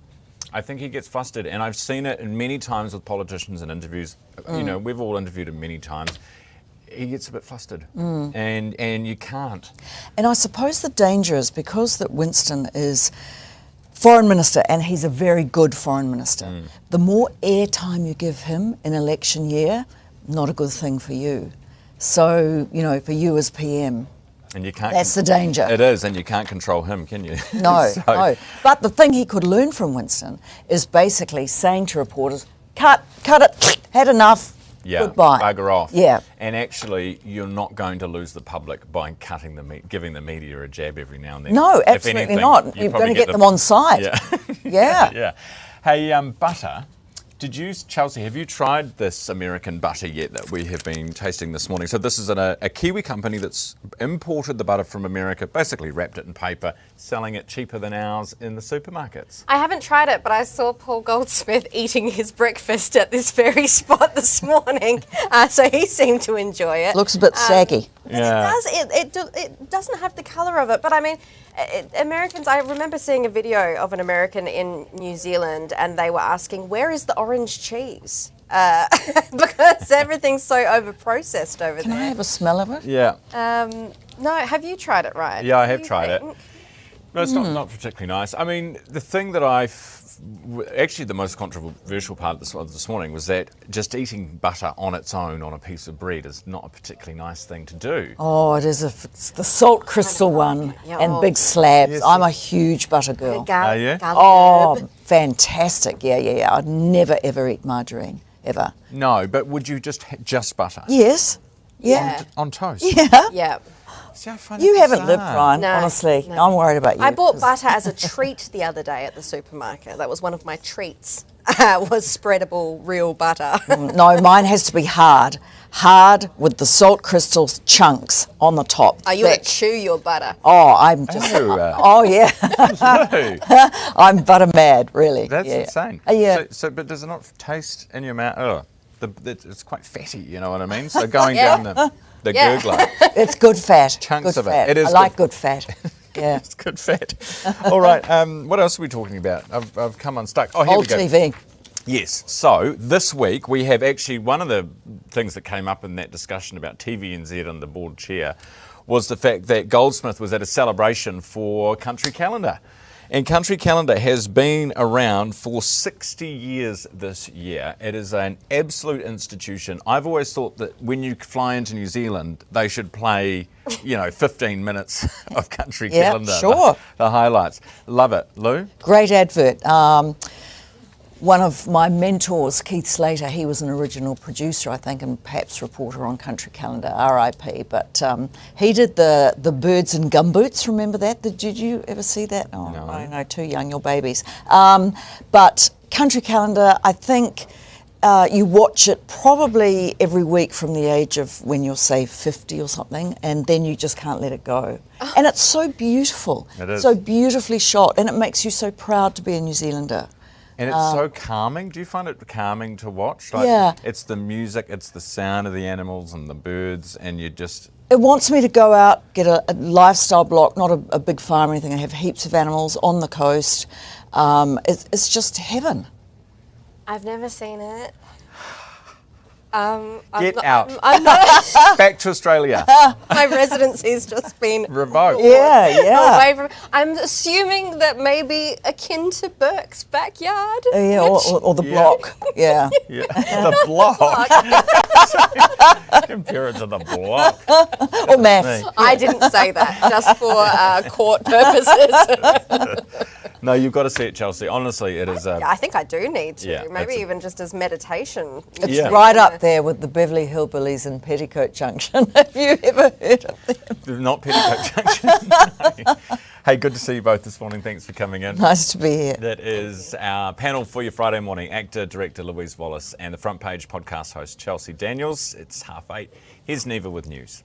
And I've seen it in many times with politicians in interviews. You know, we've all interviewed him many times. He gets a bit flustered, and you can't. And I suppose the danger is because that Winston is foreign minister, and he's a very good foreign minister. The more airtime you give him in election year, not a good thing for you. So, you know, for you as PM. And you can't. That's the danger. It is, and you can't control him, can you? No, no. But the thing he could learn from Winston is basically saying to reporters, cut it, had enough, goodbye. Bugger off. Yeah. And actually, you're not going to lose the public by giving the media a jab every now and then. No, absolutely not. You're going to get them on side. Yeah. Hey, butter. Chelsea, have you tried this American butter yet that we have been tasting this morning? So this is a Kiwi company that's imported the butter from America, basically wrapped it in paper, selling it cheaper than ours in the supermarkets. I haven't tried it, but I saw Paul Goldsmith eating his breakfast at this very spot this morning, so he seemed to enjoy it. Looks a bit saggy. It doesn't have the colour of it, but I mean, Americans, I remember seeing a video of an American in New Zealand and they were asking, where is the orange cheese? Because everything's so over-processed over there. Can I have a smell of it? Yeah. No, have you tried it, Ryan? Yeah, I have tried it. No, it's not particularly nice. I mean, the thing that actually the most controversial part of this morning was that just eating butter on its own on a piece of bread is not a particularly nice thing to do. Oh, it is. It's the salt crystal one and big slabs. Yes, I'm a huge butter girl. Yeah? Oh, fantastic. Yeah. I'd never, ever eat margarine, ever. No, but would you just butter? Yes. Yeah. On toast? Yeah. Yeah. See, I find You it haven't bizarre. lived, Ryan, honestly. I'm worried about you. I bought butter as a treat the other day at the supermarket. That was one of my treats. Was spreadable real butter. No, mine has to be hard. Hard with the salt crystal chunks on the top. Are you going to chew your butter? Oh, I'm just... Oh, yeah. I'm butter mad, really. That's yeah. insane. Yeah. So, but does it not taste in your mouth? Oh, it's quite fatty, you know what I mean? So going down the gurgler. It's good fat. Chunks good of fat. it. It is I like good fat. Yeah. It's good fat. All right, what else are we talking about? I've come unstuck. Oh, here Old we go. TV. Yes. So this week we have actually one of the things that came up in that discussion about TVNZ and the board chair was the fact that Goldsmith was at a celebration for Country Calendar. And Country Calendar has been around for 60 years this year. It is an absolute institution. I've always thought that when you fly into New Zealand, they should play, 15 minutes of Country Calendar. Sure. The highlights. Love it. Lou? Great advert. One of my mentors, Keith Slater, he was an original producer, I think, and perhaps reporter on Country Calendar, RIP. But he did the birds in gumboots. Remember that? Did you ever see that? Oh, no. I don't know, too young, you're babies. But Country Calendar, I think you watch it probably every week from the age of when you're, say, 50 or something, and then you just can't let it go. And it's so beautiful. It is. So beautifully shot, and it makes you so proud to be a New Zealander. And it's so calming. Do you find it calming to watch? Yeah. It's the music, it's the sound of the animals and the birds, and you just... It wants me to go out, get a lifestyle block, not a big farm or anything, and have heaps of animals on the coast. It's just heaven. I've never seen it. Get out. I'm not. Back to Australia. My residency's just been revoked. Yeah. Away from, I'm assuming that maybe akin to Burke's backyard. Or the block. Yeah. The block. Compare it to the block. Or maths. I didn't say that, just for court purposes. No, you've got to see it, Chelsea. Honestly, it is... I think I do need to. Yeah, maybe even just as meditation. It's right up there with the Beverly Hillbillies and Petticoat Junction. Have you ever heard of them? Not Petticoat Junction. No. Hey, good to see you both this morning. Thanks for coming in. Nice to be here. That is our panel for your Friday morning. Actor, director Louise Wallace and the Front Page podcast host Chelsea Daniels. It's 8:30. Here's Neva with news.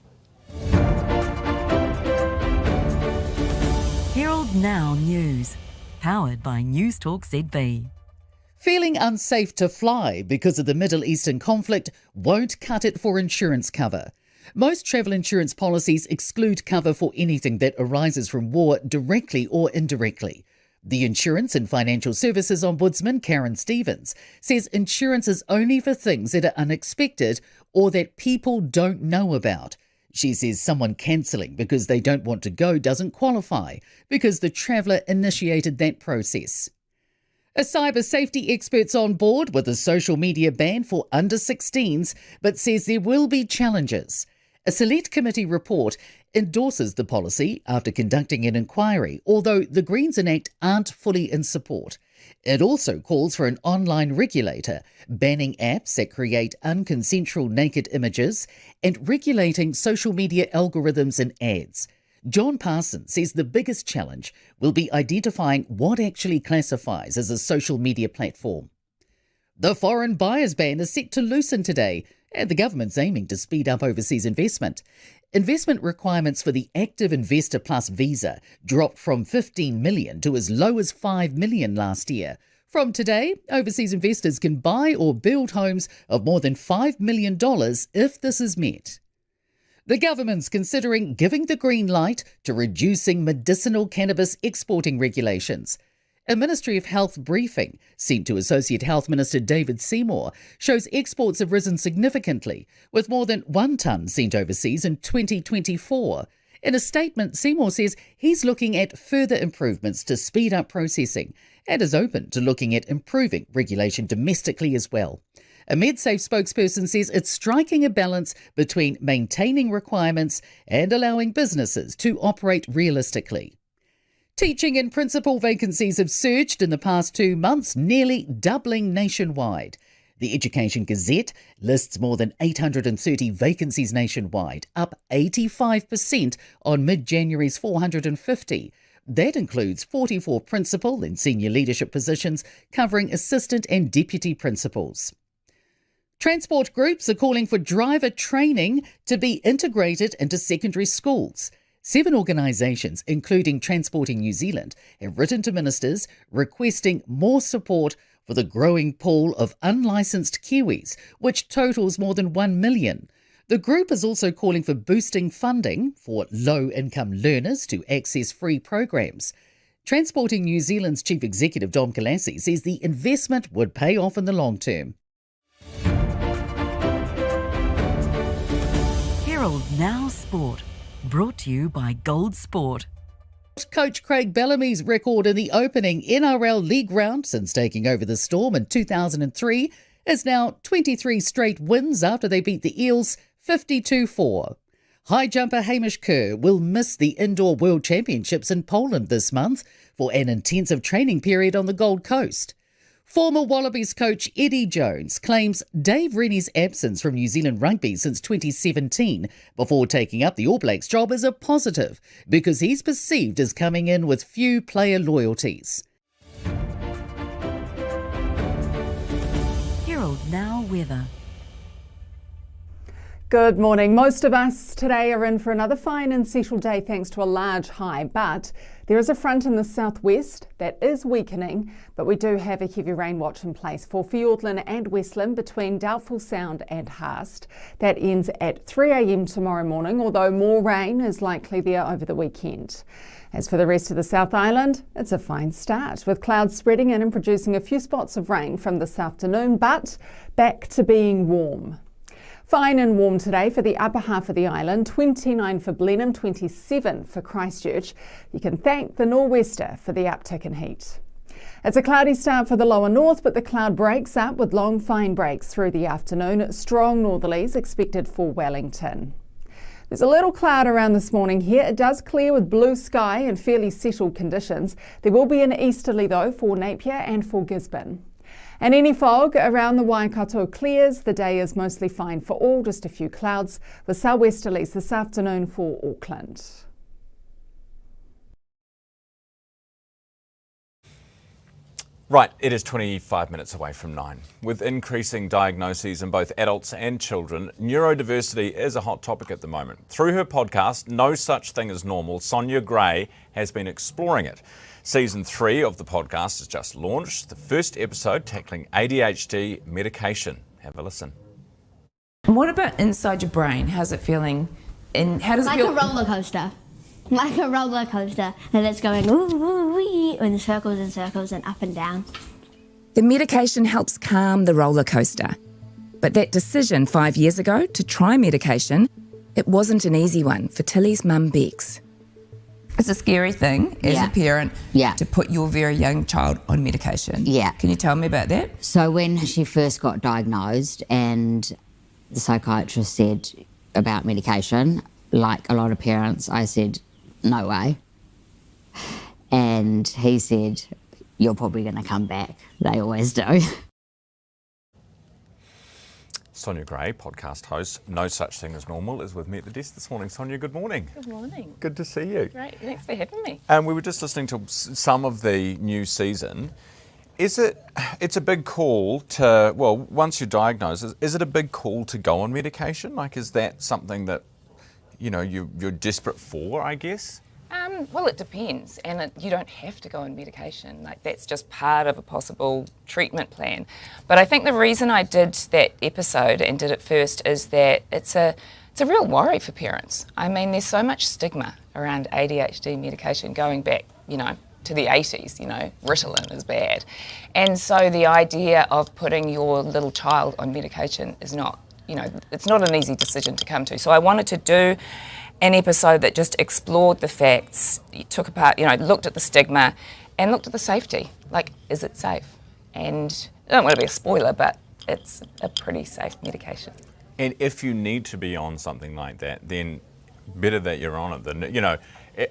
Herald Now News, powered by News Talk ZB. Feeling unsafe to fly because of the Middle Eastern conflict won't cut it for insurance cover. Most travel insurance policies exclude cover for anything that arises from war directly or indirectly. The Insurance and Financial Services Ombudsman, Karen Stevens, says insurance is only for things that are unexpected or that people don't know about. She says someone cancelling because they don't want to go doesn't qualify because the traveller initiated that process. A cyber safety expert's on board with a social media ban for under 16s, but says there will be challenges. A select committee report endorses the policy after conducting an inquiry, although the Greens and ACT aren't fully in support. It also calls for an online regulator, banning apps that create unconsensual naked images and regulating social media algorithms and ads. John Parsons says the biggest challenge will be identifying what actually classifies as a social media platform. The foreign buyers ban is set to loosen today, and the government's aiming to speed up overseas investment. Investment requirements for the Active Investor Plus visa dropped from 15 million to as low as 5 million last year. From today, overseas investors can buy or build homes of more than $5 million if this is met. The government's considering giving the green light to reducing medicinal cannabis exporting regulations. A Ministry of Health briefing sent to Associate Health Minister David Seymour shows exports have risen significantly, with more than 1 tonne sent overseas in 2024. In a statement, Seymour says he's looking at further improvements to speed up processing and is open to looking at improving regulation domestically as well. A MedSafe spokesperson says it's striking a balance between maintaining requirements and allowing businesses to operate realistically. Teaching and principal vacancies have surged in the past 2 months, nearly doubling nationwide. The Education Gazette lists more than 830 vacancies nationwide, up 85% on mid-January's 450. That includes 44 principal and senior leadership positions covering assistant and deputy principals. Transport groups are calling for driver training to be integrated into secondary schools. 7 organisations, including Transporting New Zealand, have written to ministers requesting more support for the growing pool of unlicensed Kiwis, which totals more than 1 million. The group is also calling for boosting funding for low-income learners to access free programs. Transporting New Zealand's Chief Executive Dom Kalassi says the investment would pay off in the long term. Herald Now Sport, brought to you by Gold Sport. Coach Craig Bellamy's record in the opening NRL League round since taking over the Storm in 2003 is now 23 straight wins after they beat the Eels 52-4. High jumper Hamish Kerr will miss the Indoor World Championships in Poland this month for an intensive training period on the Gold Coast. Former Wallabies coach Eddie Jones claims Dave Rennie's absence from New Zealand rugby since 2017 before taking up the All Blacks job is a positive because he's perceived as coming in with few player loyalties. Herald Now Weather. Good morning. Most of us today are in for another fine and settled day thanks to a large high, but there is a front in the southwest that is weakening, but we do have a heavy rain watch in place for Fiordland and Westland between Doubtful Sound and Haast. That ends at 3 a.m. tomorrow morning, although more rain is likely there over the weekend. As for the rest of the South Island, it's a fine start, with clouds spreading in and producing a few spots of rain from this afternoon, but back to being warm. Fine and warm today for the upper half of the island, 29 for Blenheim, 27 for Christchurch. You can thank the nor'wester for the uptick in heat. It's a cloudy start for the lower north, but the cloud breaks up with long fine breaks through the afternoon. Strong northerlies expected for Wellington. There's a little cloud around this morning here. It does clear with blue sky and fairly settled conditions. There will be an easterly though for Napier and for Gisborne. And any fog around the Waikato clears. The day is mostly fine for all, just a few clouds with southwesterlies this afternoon for Auckland. Right, it is 25 minutes away from 9. With increasing diagnoses in both adults and children, neurodiversity is a hot topic at the moment. Through her podcast, No Such Thing as Normal, Sonia Gray has been exploring it. Season 3 of the podcast has just launched, the first episode tackling ADHD medication. Have a listen. What about inside your brain? How's it feeling? And how does it feel? Like a roller coaster. Like a roller coaster. And it's going ooh, ooh, wee, in circles and circles and up and down. The medication helps calm the roller coaster. But that decision 5 years ago to try medication, it wasn't an easy one for Tilly's mum, Bex. It's a scary thing as a parent to put your very young child on medication. Yeah. Can you tell me about that? So when she first got diagnosed and the psychiatrist said about medication, like a lot of parents, I said, no way. And he said, you're probably going to come back. They always do. Sonia Gray, podcast host, No Such Thing as Normal, is with me at the desk this morning. Sonia, good morning. Good morning. Good to see you. Great, thanks for having me. And we were just listening to some of the new season. It's a big call to, well, once you're diagnosed, is it a big call to go on medication? Like, is that something that, you know, you're desperate for, I guess? Well, it depends, and you don't have to go on medication. Like, that's just part of a possible treatment plan. But I think the reason I did that episode and did it first is that it's a real worry for parents. I mean, there's so much stigma around ADHD medication going back, you know, to the 80s, you know, Ritalin is bad. And so the idea of putting your little child on medication is not, you know, it's not an easy decision to come to. So I wanted to do an episode that just explored the facts, took apart, looked at the stigma and looked at the safety. Like, is it safe? And I don't want to be a spoiler, but it's a pretty safe medication. And if you need to be on something like that, then better that you're on it than,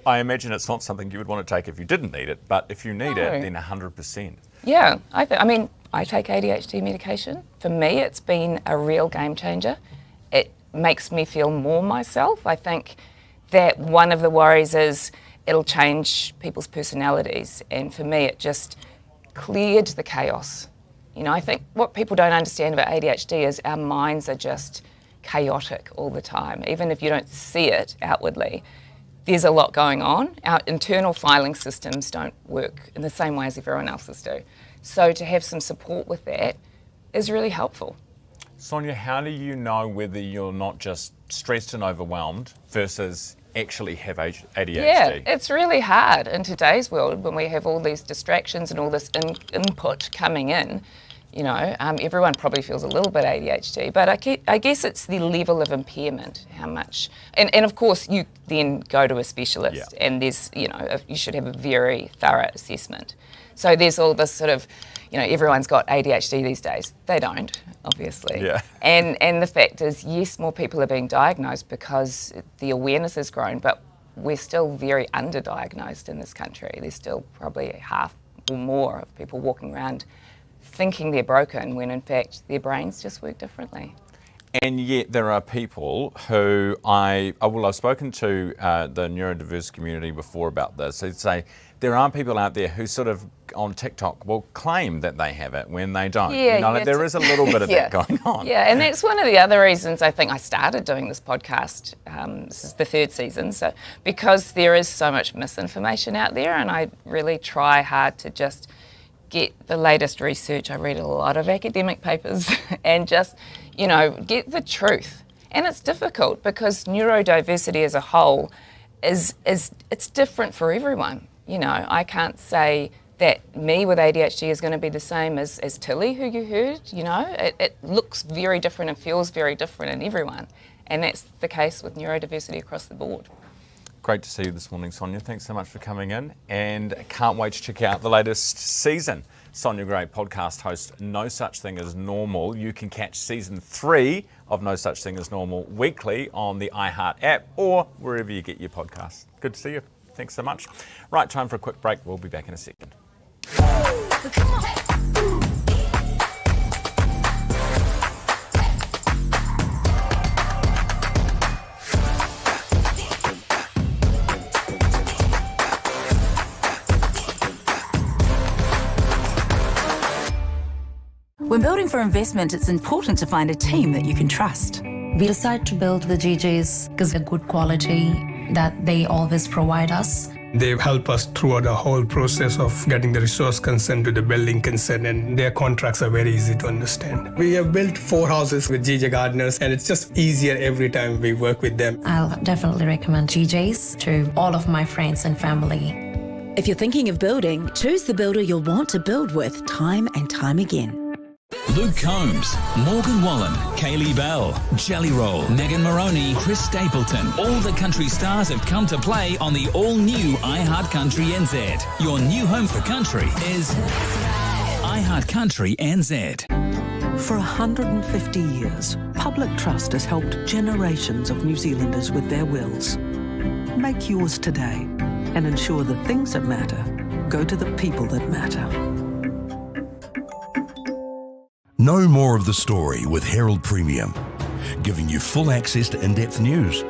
I imagine it's not something you would want to take if you didn't need it, but if you need it, then 100%. Yeah, I take ADHD medication. For me, it's been a real game changer. It makes me feel more myself. I think that one of the worries is it'll change people's personalities, and for me, it just cleared the chaos. I think what people don't understand about ADHD is our minds are just chaotic all the time. Even if you don't see it outwardly, there's a lot going on. Our internal filing systems don't work in the same way as everyone else's do. So to have some support with that is really helpful. Sonia, how do you know whether you're not just stressed and overwhelmed versus actually have ADHD? Yeah, it's really hard in today's world when we have all these distractions and all this input coming in. Everyone probably feels a little bit ADHD, but I guess it's the level of impairment, how much. And of course, you then go to a specialist, and there's, you should have a very thorough assessment. So there's all this sort of, everyone's got ADHD these days. They don't, obviously. Yeah. And the fact is, yes, more people are being diagnosed because the awareness has grown, but we're still very underdiagnosed in this country. There's still probably half or more of people walking around thinking they're broken when in fact their brains just work differently. And yet there are people who I've spoken to the neurodiverse community before about this. They'd say there are people out there who sort of on TikTok will claim that they have it when they don't. Yeah, there is a little bit of that going on. Yeah, and that's one of the other reasons I think I started doing this podcast. This is the 3rd season, so because there is so much misinformation out there, and I really try hard to just get the latest research. I read a lot of academic papers and just, get the truth. And it's difficult because neurodiversity as a whole is it's different for everyone. I can't say that me with ADHD is going to be the same as Tilly, who you heard. It looks very different and feels very different in everyone. And that's the case with neurodiversity across the board. Great to see you this morning, Sonia. Thanks so much for coming in, and can't wait to check out the latest season. Sonia Gray, podcast host, No Such Thing as Normal. You can catch season 3 of No Such Thing as Normal weekly on the iHeart app or wherever you get your podcasts. Good to see you. Thanks so much. Right, time for a quick break. We'll be back in a second. When building for investment, it's important to find a team that you can trust. We decided to build with GJs because of the good quality that they always provide us. They help us throughout the whole process of getting the resource consent to the building consent, and their contracts are very easy to understand. We have built 4 houses with GJ Gardeners, and it's just easier every time we work with them. I'll definitely recommend GJs to all of my friends and family. If you're thinking of building, choose the builder you'll want to build with time and time again. Luke Combs, Morgan Wallen, Kaylee Bell, Jelly Roll, Megan Moroney, Chris Stapleton. All the country stars have come to play on the all-new iHeart Country NZ. Your new home for country is iHeart Country NZ. For 150 years, public trust has helped generations of New Zealanders with their wills. Make yours today and ensure the things that matter go to the people that matter. Know more of the story with Herald Premium, giving you full access to in-depth news,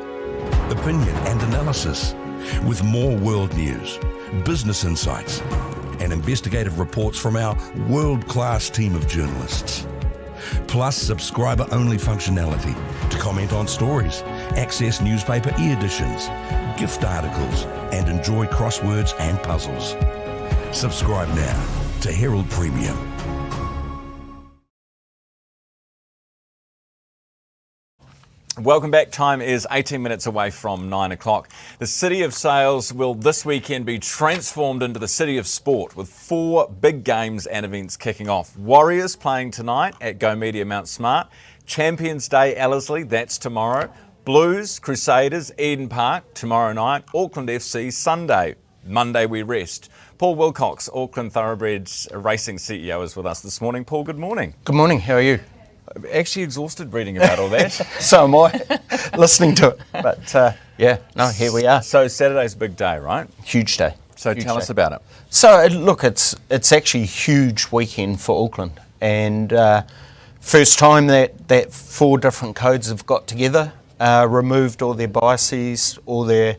opinion and analysis, with more world news, business insights, and investigative reports from our world-class team of journalists. Plus subscriber-only functionality to comment on stories, access newspaper e-editions, gift articles, and enjoy crosswords and puzzles. Subscribe now to Herald Premium. Welcome back. Time is 18 minutes away from 9 o'clock. The City of Sales will this weekend be transformed into the City of Sport with 4 big games and events kicking off. Warriors playing tonight at Go Media Mount Smart. Champions Day Ellerslie, that's tomorrow. Blues, Crusaders, Eden Park tomorrow night, Auckland FC Sunday. Monday we rest. Paul Wilcox, Auckland Thoroughbred Racing CEO, is with us this morning. Paul, good morning. Good morning, how are you? Actually exhausted reading about all that. So am I, listening to it. But here we are. So Saturday's a big day, right? Huge day. So tell us about it. So look, it's actually a huge weekend for Auckland. And first time that 4 different codes have got together, removed all their biases, all their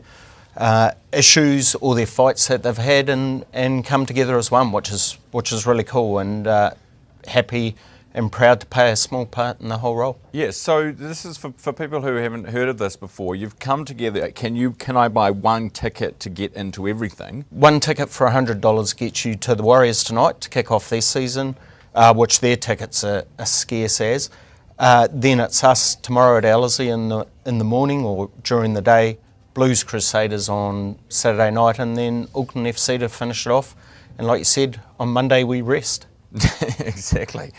issues, all their fights that they've had, and come together as one, which is really cool, and happy and proud to play a small part in the whole role. Yes, so this is for people who haven't heard of this before. You've come together. Can I buy one ticket to get into everything? One ticket for $100 gets you to the Warriors tonight to kick off their season, which their tickets are scarce as. Then it's us tomorrow at Ellerslie in the morning or during the day, Blues Crusaders on Saturday night, and then Auckland FC to finish it off. And like you said, on Monday we rest. Exactly.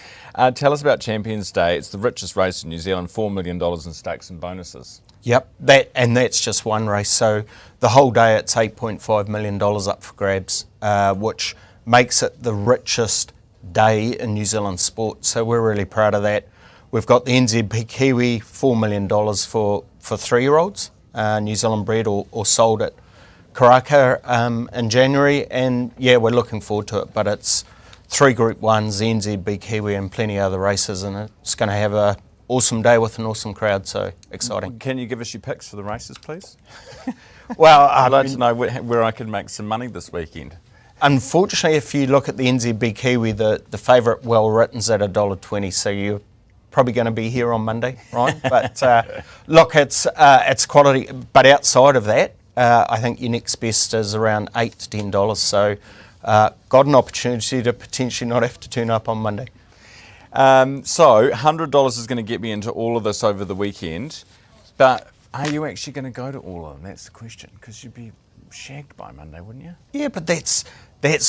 Tell us about Champions Day. It's the richest race in New Zealand, $4 million in stakes and bonuses. Yep, that's just one race. So the whole day it's $8.5 million up for grabs, which makes it the richest day in New Zealand sport. So we're really proud of that. We've got the NZ Kiwi $4 million for 3-year-olds, New Zealand bred or sold at Karaka in January. And yeah, we're looking forward to it, but it's 3 Group 1s, the NZ Kiwi and plenty of other races, and it's going to have an awesome day with an awesome crowd, so exciting. Can you give us your picks for the races, please? Well, I'd like to know where I can make some money this weekend. Unfortunately, if you look at the NZ Kiwi, the favourite well written's at $1.20, so you're probably going to be here on Monday, right? But look, it's quality, but outside of that, I think your next best is around $8 to $10, so got an opportunity to potentially not have to turn up on Monday. So $100 is going to get me into all of this over the weekend, but are you actually going to go to all of them? That's the question, because you'd be shagged by Monday, wouldn't you? Yeah, but that's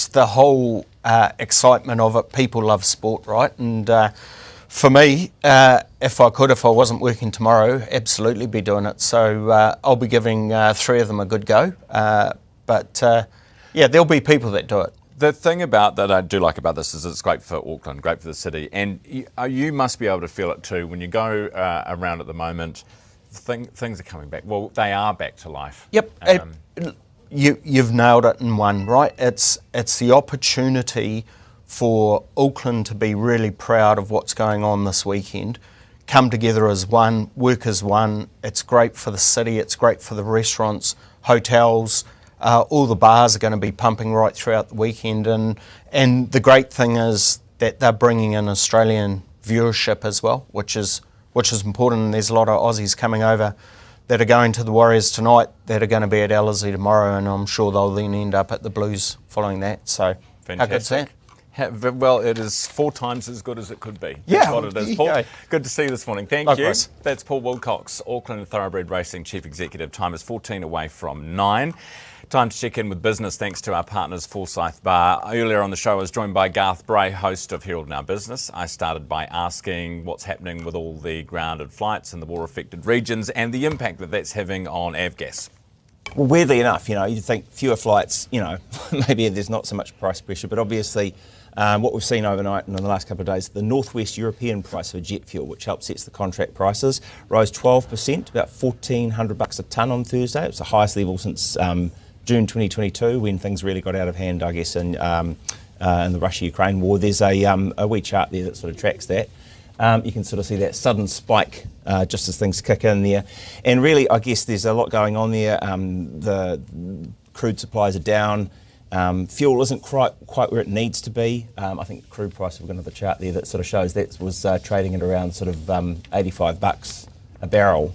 the whole excitement of it. People love sport, right? And for me, if I wasn't working tomorrow, absolutely be doing it. So I'll be giving 3 of them a good go. Yeah, there'll be people that do it. The thing that I do like about this is it's great for Auckland, great for the city, and you must be able to feel it too when you go around at the moment. Things are coming back. Well, they are back to life. Yep, you've nailed it in one, right? It's the opportunity for Auckland to be really proud of what's going on this weekend, come together as one, work as one. It's great for the city, it's great for the restaurants, hotels. All the bars are going to be pumping right throughout the weekend, and the great thing is that they're bringing in Australian viewership as well, which is important. And there's a lot of Aussies coming over that are going to the Warriors tonight that are going to be at Ellerslie tomorrow, and I'm sure they'll then end up at the Blues following that. So fantastic. How good's that? Well, it is 4 times as good as it could be. Yeah, that's what it is. Paul, good to see you this morning. Thank Likewise. you. That's Paul Wilcox, Auckland Thoroughbred Racing Chief Executive. Time is 14 away from 9. Time to check in with business thanks to our partners Forsyth Bar. Earlier on the show I was joined by Garth Bray, host of Herald Now Business. I started by asking what's happening with all the grounded flights in the war-affected regions and the impact that that's having on Avgas. Well, weirdly enough, you'd think fewer flights, maybe there's not so much price pressure, but obviously what we've seen overnight and in the last couple of days, the Northwest European price of jet fuel, which helps sets the contract prices, rose 12% to about $1,400 a tonne on Thursday. It was the highest level since June 2022, when things really got out of hand, I guess, in the Russia-Ukraine war. There's a wee chart there that sort of tracks that. You can sort of see that sudden spike just as things kick in there. And really, I guess there's a lot going on there. The crude supplies are down. Fuel isn't quite where it needs to be. I think the crude price, we've got another chart there that sort of shows that was trading at around sort of $85 a barrel.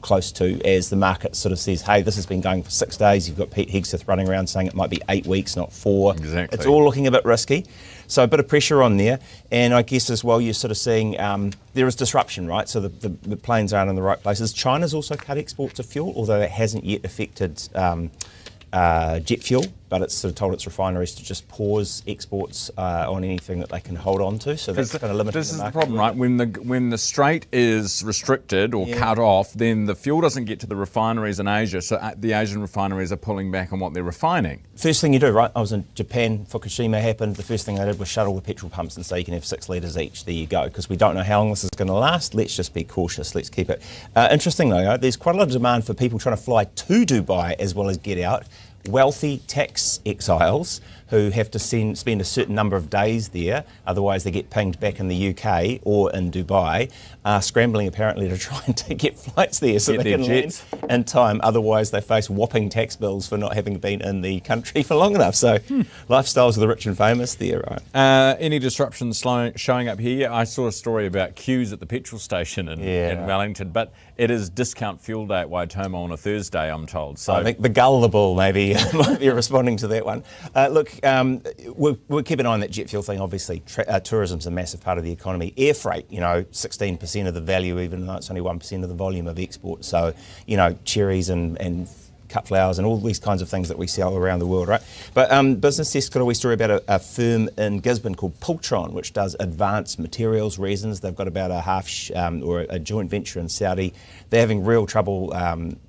Close to, as the market sort of says, hey, this has been going for 6 days. You've got Pete Hegseth running around saying it might be 8 weeks, not 4. Exactly. It's all looking a bit risky. So a bit of pressure on there. And I guess as well, you're sort of seeing there is disruption, right? So the planes aren't in the right places. China's also cut exports of fuel, although that hasn't yet affected jet fuel. but it's sort of told its refineries to just pause exports on anything that they can hold on to. So that's going to limit the market. This is the problem, right? When the strait is restricted or cut off, then the fuel doesn't get to the refineries in Asia, so the Asian refineries are pulling back on what they're refining. First thing you do, right? I was in Japan, Fukushima happened. The first thing they did was shuttle the petrol pumps and say you can have 6 litres each. There you go, because we don't know how long this is going to last. Let's just be cautious. Let's keep it. Interesting though, there's quite a lot of demand for people trying to fly to Dubai as well as get out. Wealthy tax exiles who have to spend a certain number of days there, otherwise they get pinged back in the UK or in Dubai, are scrambling apparently to try and to get flights there so they can land in time, otherwise they face whopping tax bills for not having been in the country for long enough. So lifestyles of the rich and famous there, right? Any disruptions showing up here? I saw a story about queues at the petrol station in Wellington, but it is discount fuel day at Waitomo on a Thursday, I'm told. So I think the gullible maybe might be responding to that one. Look, we'll keep an eye on that jet fuel thing. Obviously, tourism's a massive part of the economy. Air freight, 16% of the value, even though it's only 1% of the volume of export. So, cherries and cut flowers and all these kinds of things that we sell around the world, right? But Business Desk got a wee story about a firm in Gisborne called Pultron, which does advanced materials resins. They've got about a joint venture in Saudi. They're having real trouble,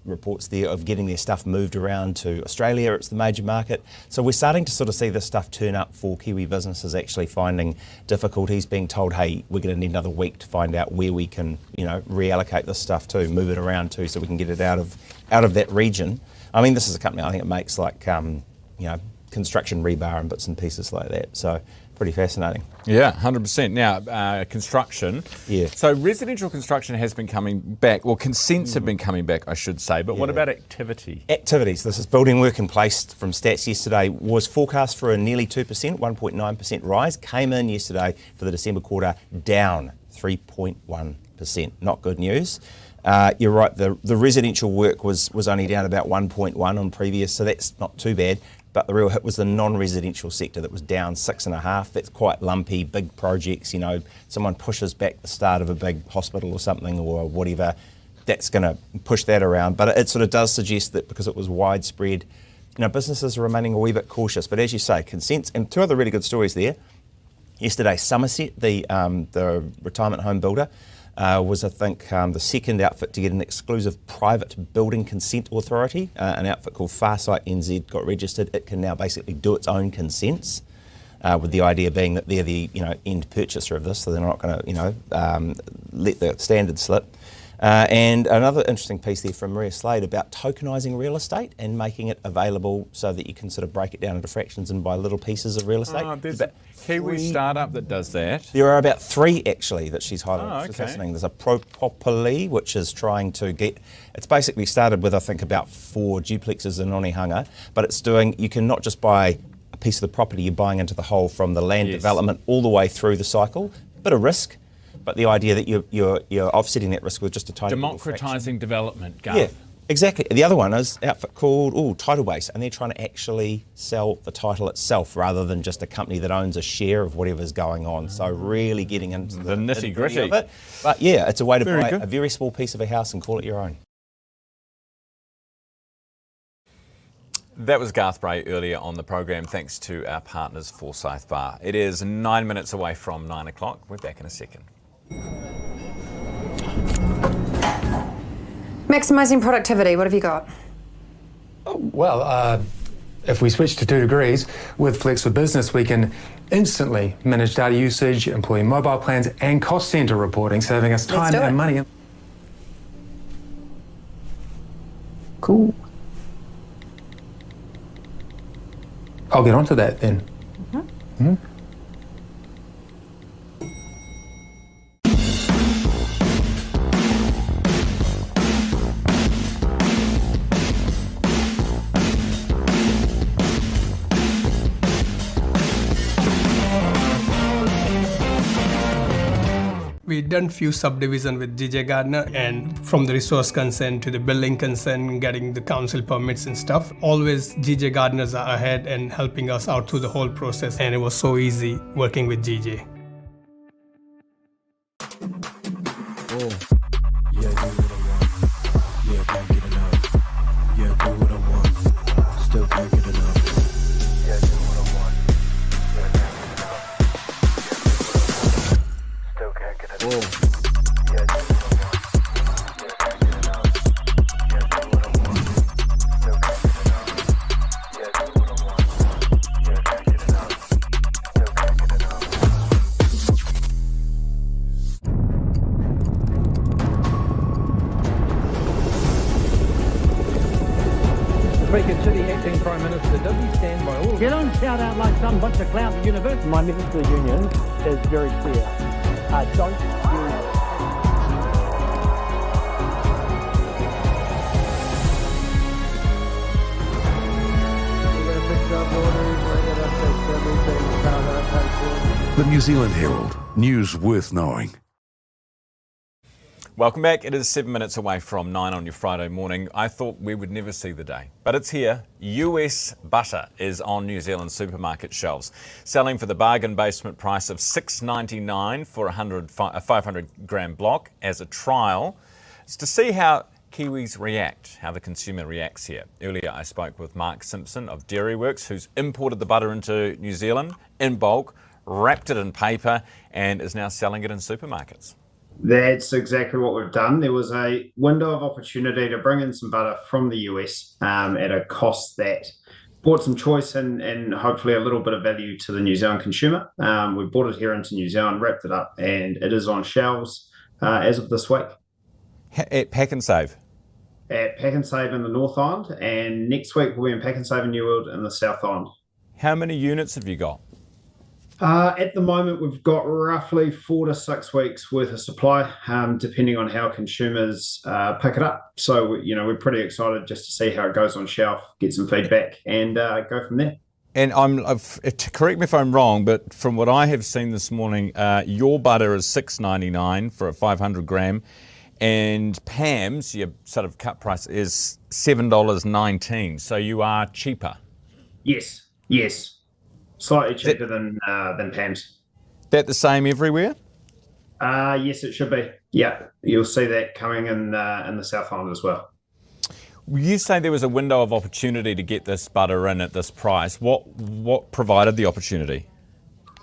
reports there, of getting their stuff moved around to Australia. It's the major market. So we're starting to sort of see this stuff turn up for Kiwi businesses actually finding difficulties, being told, hey, we're going to need another week to find out where we can, reallocate this stuff to, move it around to, so we can get it out of that region. I mean, this is a company I think it makes construction rebar and bits and pieces like that. So pretty fascinating. Yeah, 100%. Now, construction. Yeah. So residential construction has been coming back, or consents have been coming back, I should say. But what about activity? Activities. This is building work in place from stats yesterday. Was forecast for a nearly 2%, 1.9% rise. Came in yesterday for the December quarter down 3.1%. Not good news. You're right, the residential work was only down about 1.1 on previous, so that's not too bad. But the real hit was the non-residential sector that was down 6.5. That's quite lumpy, big projects, someone pushes back the start of a big hospital or something or whatever, that's going to push that around. But it sort of does suggest that because it was widespread, businesses are remaining a wee bit cautious. But as you say, consents, and 2 other really good stories there. Yesterday, Somerset, the retirement home builder, was, I think, the second outfit to get an exclusive private building consent authority. An outfit called Farsight NZ got registered. It can now basically do its own consents, with the idea being that they're the end purchaser of this, so they're not going to let the standard slip. And another interesting piece there from Maria Slade about tokenising real estate and making it available so that you can sort of break it down into fractions and buy little pieces of real estate. There's a Kiwi startup that does that. There are about 3 actually that she's highlighted. Oh, okay. It's fascinating. There's a Propoly, which is trying to get, it's basically started with I think about 4 duplexes in Onehunga, but it's doing, you can not just buy a piece of the property, you're buying into the whole from the land development all the way through the cycle. Bit of risk. But the idea that you're offsetting that risk with just a tiny democratising development, Garth. Yeah, exactly. The other one is an outfit called Title Base, and they're trying to actually sell the title itself rather than just a company that owns a share of whatever's going on. So really getting into the nitty-gritty of it. But yeah, it's a way to buy a very small piece of a house and call it your own. That was Garth Bray earlier on the program, thanks to our partners Forsyth Bar. It is 9 minutes away from 9 o'clock. We're back in a second. Maximising productivity, what have you got? Well, if we switch to 2 degrees, with Flex for Business, we can instantly manage data usage, employee mobile plans, and cost centre reporting, saving us time and money. Cool. I'll get onto that then. Mm-hmm. We've done few subdivision with GJ Gardner, and from the resource consent to the building consent, getting the council permits and stuff, always GJ Gardners are ahead and helping us out through the whole process, and it was so easy working with GJ. Speaking City Acting Prime Minister, does he stand by all of You don't shout out like some bunch of clowns at university. My message to the union is very clear. Don't use The New Zealand Herald, news worth knowing. Welcome back. It is 7 minutes away from 9 on your Friday morning. I thought we would never see the day, but it's here. US butter is on New Zealand supermarket shelves, selling for the bargain basement price of $6.99 for a 500 gram block as a trial. It's to see how Kiwis react, how the consumer reacts here. Earlier I spoke with Mark Simpson of Dairyworks, who's imported the butter into New Zealand in bulk, wrapped it in paper and is now selling it in supermarkets. That's exactly what we've done. There was a window of opportunity to bring in some butter from the US at a cost that brought some choice and hopefully a little bit of value to the New Zealand consumer. We brought it here into New Zealand, wrapped it up, and it is on shelves as of this week. At Pack and Save? At Pack and Save in the North Island, and next week we'll be in Pack and Save in New World in the South Island. How many units have you got? At the moment, we've got roughly 4 to 6 weeks worth of supply, depending on how consumers pick it up. So, we're pretty excited just to see how it goes on shelf, get some feedback, and go from there. And correct me if I'm wrong, but from what I have seen this morning, your butter is $6.99 for a 500 gram, and Pam's, your sort of cut price, is $7.19. So you are cheaper. Yes. Slightly cheaper than Pam's. That the same everywhere? Yes, it should be. Yeah, you'll see that coming in the South Island as well. You say there was a window of opportunity to get this butter in at this price. What provided the opportunity?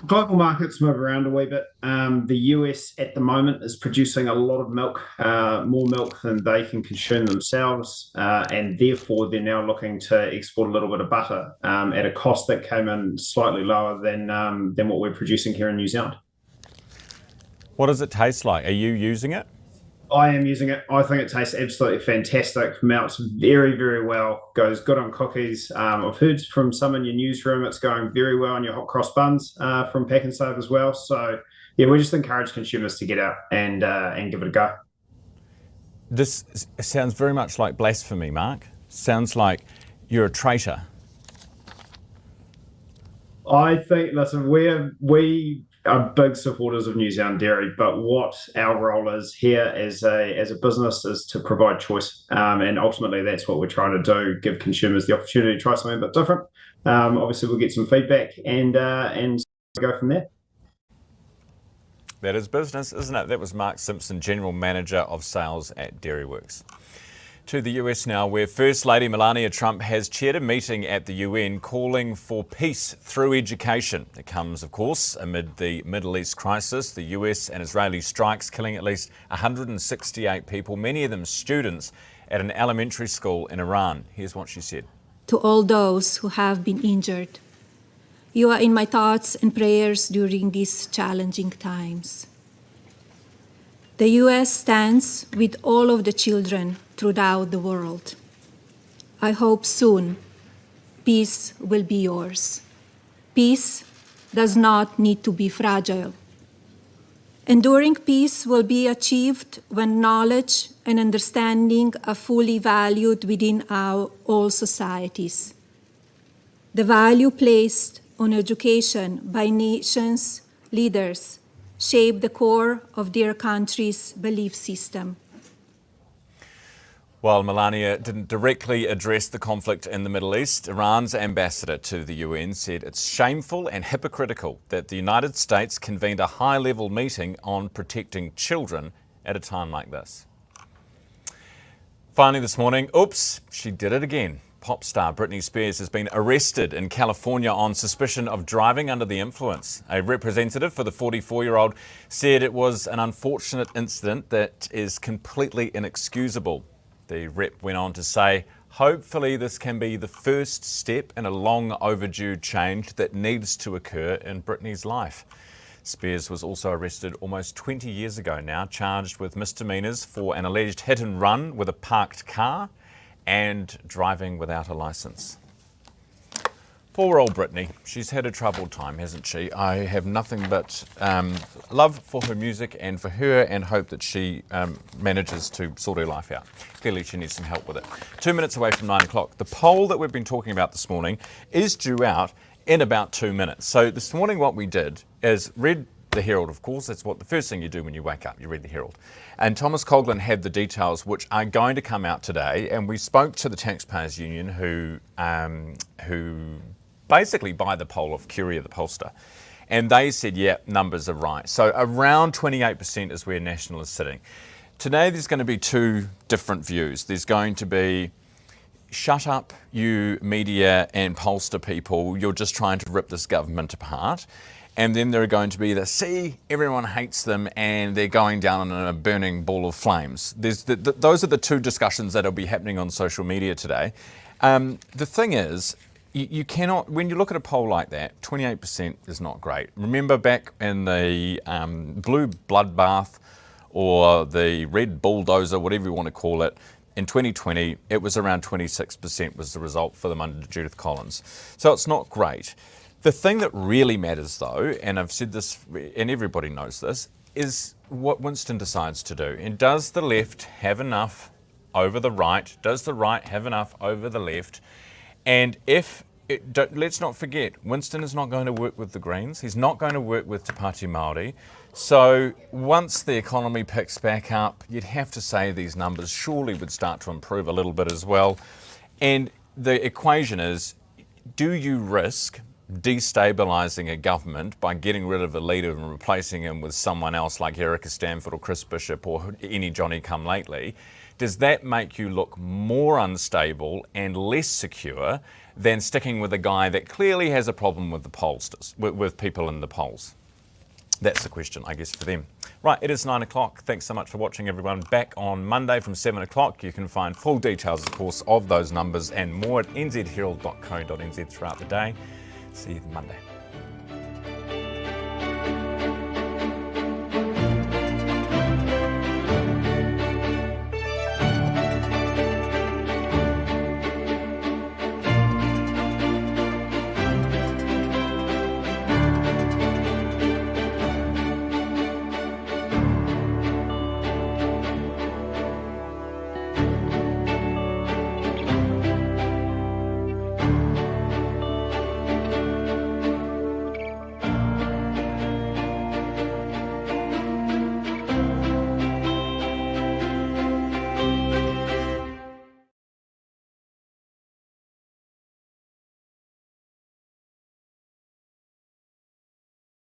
Global markets move around a wee bit. The US at the moment is producing a lot of milk, more milk than they can consume themselves, and therefore they're now looking to export a little bit of butter at a cost that came in slightly lower than what we're producing here in New Zealand. What does it taste like? Are you using it? I am using it. I think it tastes absolutely fantastic. Melts very, very well. Goes good on cookies. I've heard from some in your newsroom it's going very well on your hot cross buns from Pack and Save as well. So, yeah, we just encourage consumers to get out and give it a go. This sounds very much like blasphemy, Mark. Sounds like you're a traitor. I think, listen, we are big supporters of New Zealand dairy, but what our role is here as a business is to provide choice, and ultimately that's what we're trying to do: give consumers the opportunity to try something a bit different. Obviously, we'll get some feedback and go from there. That is business, isn't it? That was Mark Simpson, General Manager of Sales at Dairyworks. To the US now, where First Lady Melania Trump has chaired a meeting at the UN calling for peace through education. It comes, of course, amid the Middle East crisis, the US and Israeli strikes killing at least 168 people, many of them students, at an elementary school in Iran. Here's what she said. To all those who have been injured, you are in my thoughts and prayers during these challenging times. The US stands with all of the children throughout the world. I hope soon peace will be yours. Peace does not need to be fragile. Enduring peace will be achieved when knowledge and understanding are fully valued within all societies. The value placed on education by nations' leaders shape the core of their country's belief system. While Melania didn't directly address the conflict in the Middle East, Iran's ambassador to the UN said it's shameful and hypocritical that the United States convened a high-level meeting on protecting children at a time like this. Finally this morning, oops, she did it again. Pop star Britney Spears has been arrested in California on suspicion of driving under the influence. A representative for the 44-year-old said it was an unfortunate incident that is completely inexcusable. The rep went on to say, hopefully this can be the first step in a long overdue change that needs to occur in Britney's life. Spears was also arrested almost 20 years ago now, charged with misdemeanours for an alleged hit and run with a parked car and driving without a licence. Poor old Brittany. She's had a troubled time, hasn't she? I have nothing but love for her music and for her, and hope that she manages to sort her life out. Clearly she needs some help with it. 2 minutes away from 9 o'clock. The poll that we've been talking about this morning is due out in about 2 minutes. So this morning what we did is read the Herald, of course. That's what the first thing you do when you wake up, you read the Herald. And Thomas Coughlan had the details which are going to come out today, and we spoke to the Taxpayers Union who basically buy the poll of Curia, the pollster. And they said, yeah, numbers are right. So around 28% is where National is sitting. Today there's going to be two different views. There's going to be, shut up, you media and pollster people, you're just trying to rip this government apart. And then there are going to be the, see, everyone hates them and they're going down in a burning ball of flames. Those are the two discussions that will be happening on social media today. The thing is, you cannot, when you look at a poll like that, 28% is not great. Remember back in the blue bloodbath or the red bulldozer, whatever you want to call it, in 2020, it was around 26% was the result for them under Judith Collins. So it's not great. The thing that really matters though, and I've said this and everybody knows this, is what Winston decides to do. And does the left have enough over the right? Does the right have enough over the left? And let's not forget, Winston is not going to work with the Greens. He's not going to work with Te Pāti Māori. So once the economy picks back up, you'd have to say these numbers surely would start to improve a little bit as well. And the equation is, do you risk destabilising a government by getting rid of a leader and replacing him with someone else like Erica Stanford or Chris Bishop or any Johnny come lately? Does that make you look more unstable and less secure than sticking with a guy that clearly has a problem with the pollsters, with people in the polls? That's the question, I guess, for them. Right, it is 9 o'clock. Thanks so much for watching, everyone. Back on Monday from 7 o'clock. You can find full details, of course, of those numbers and more at nzherald.co.nz throughout the day. See you Monday.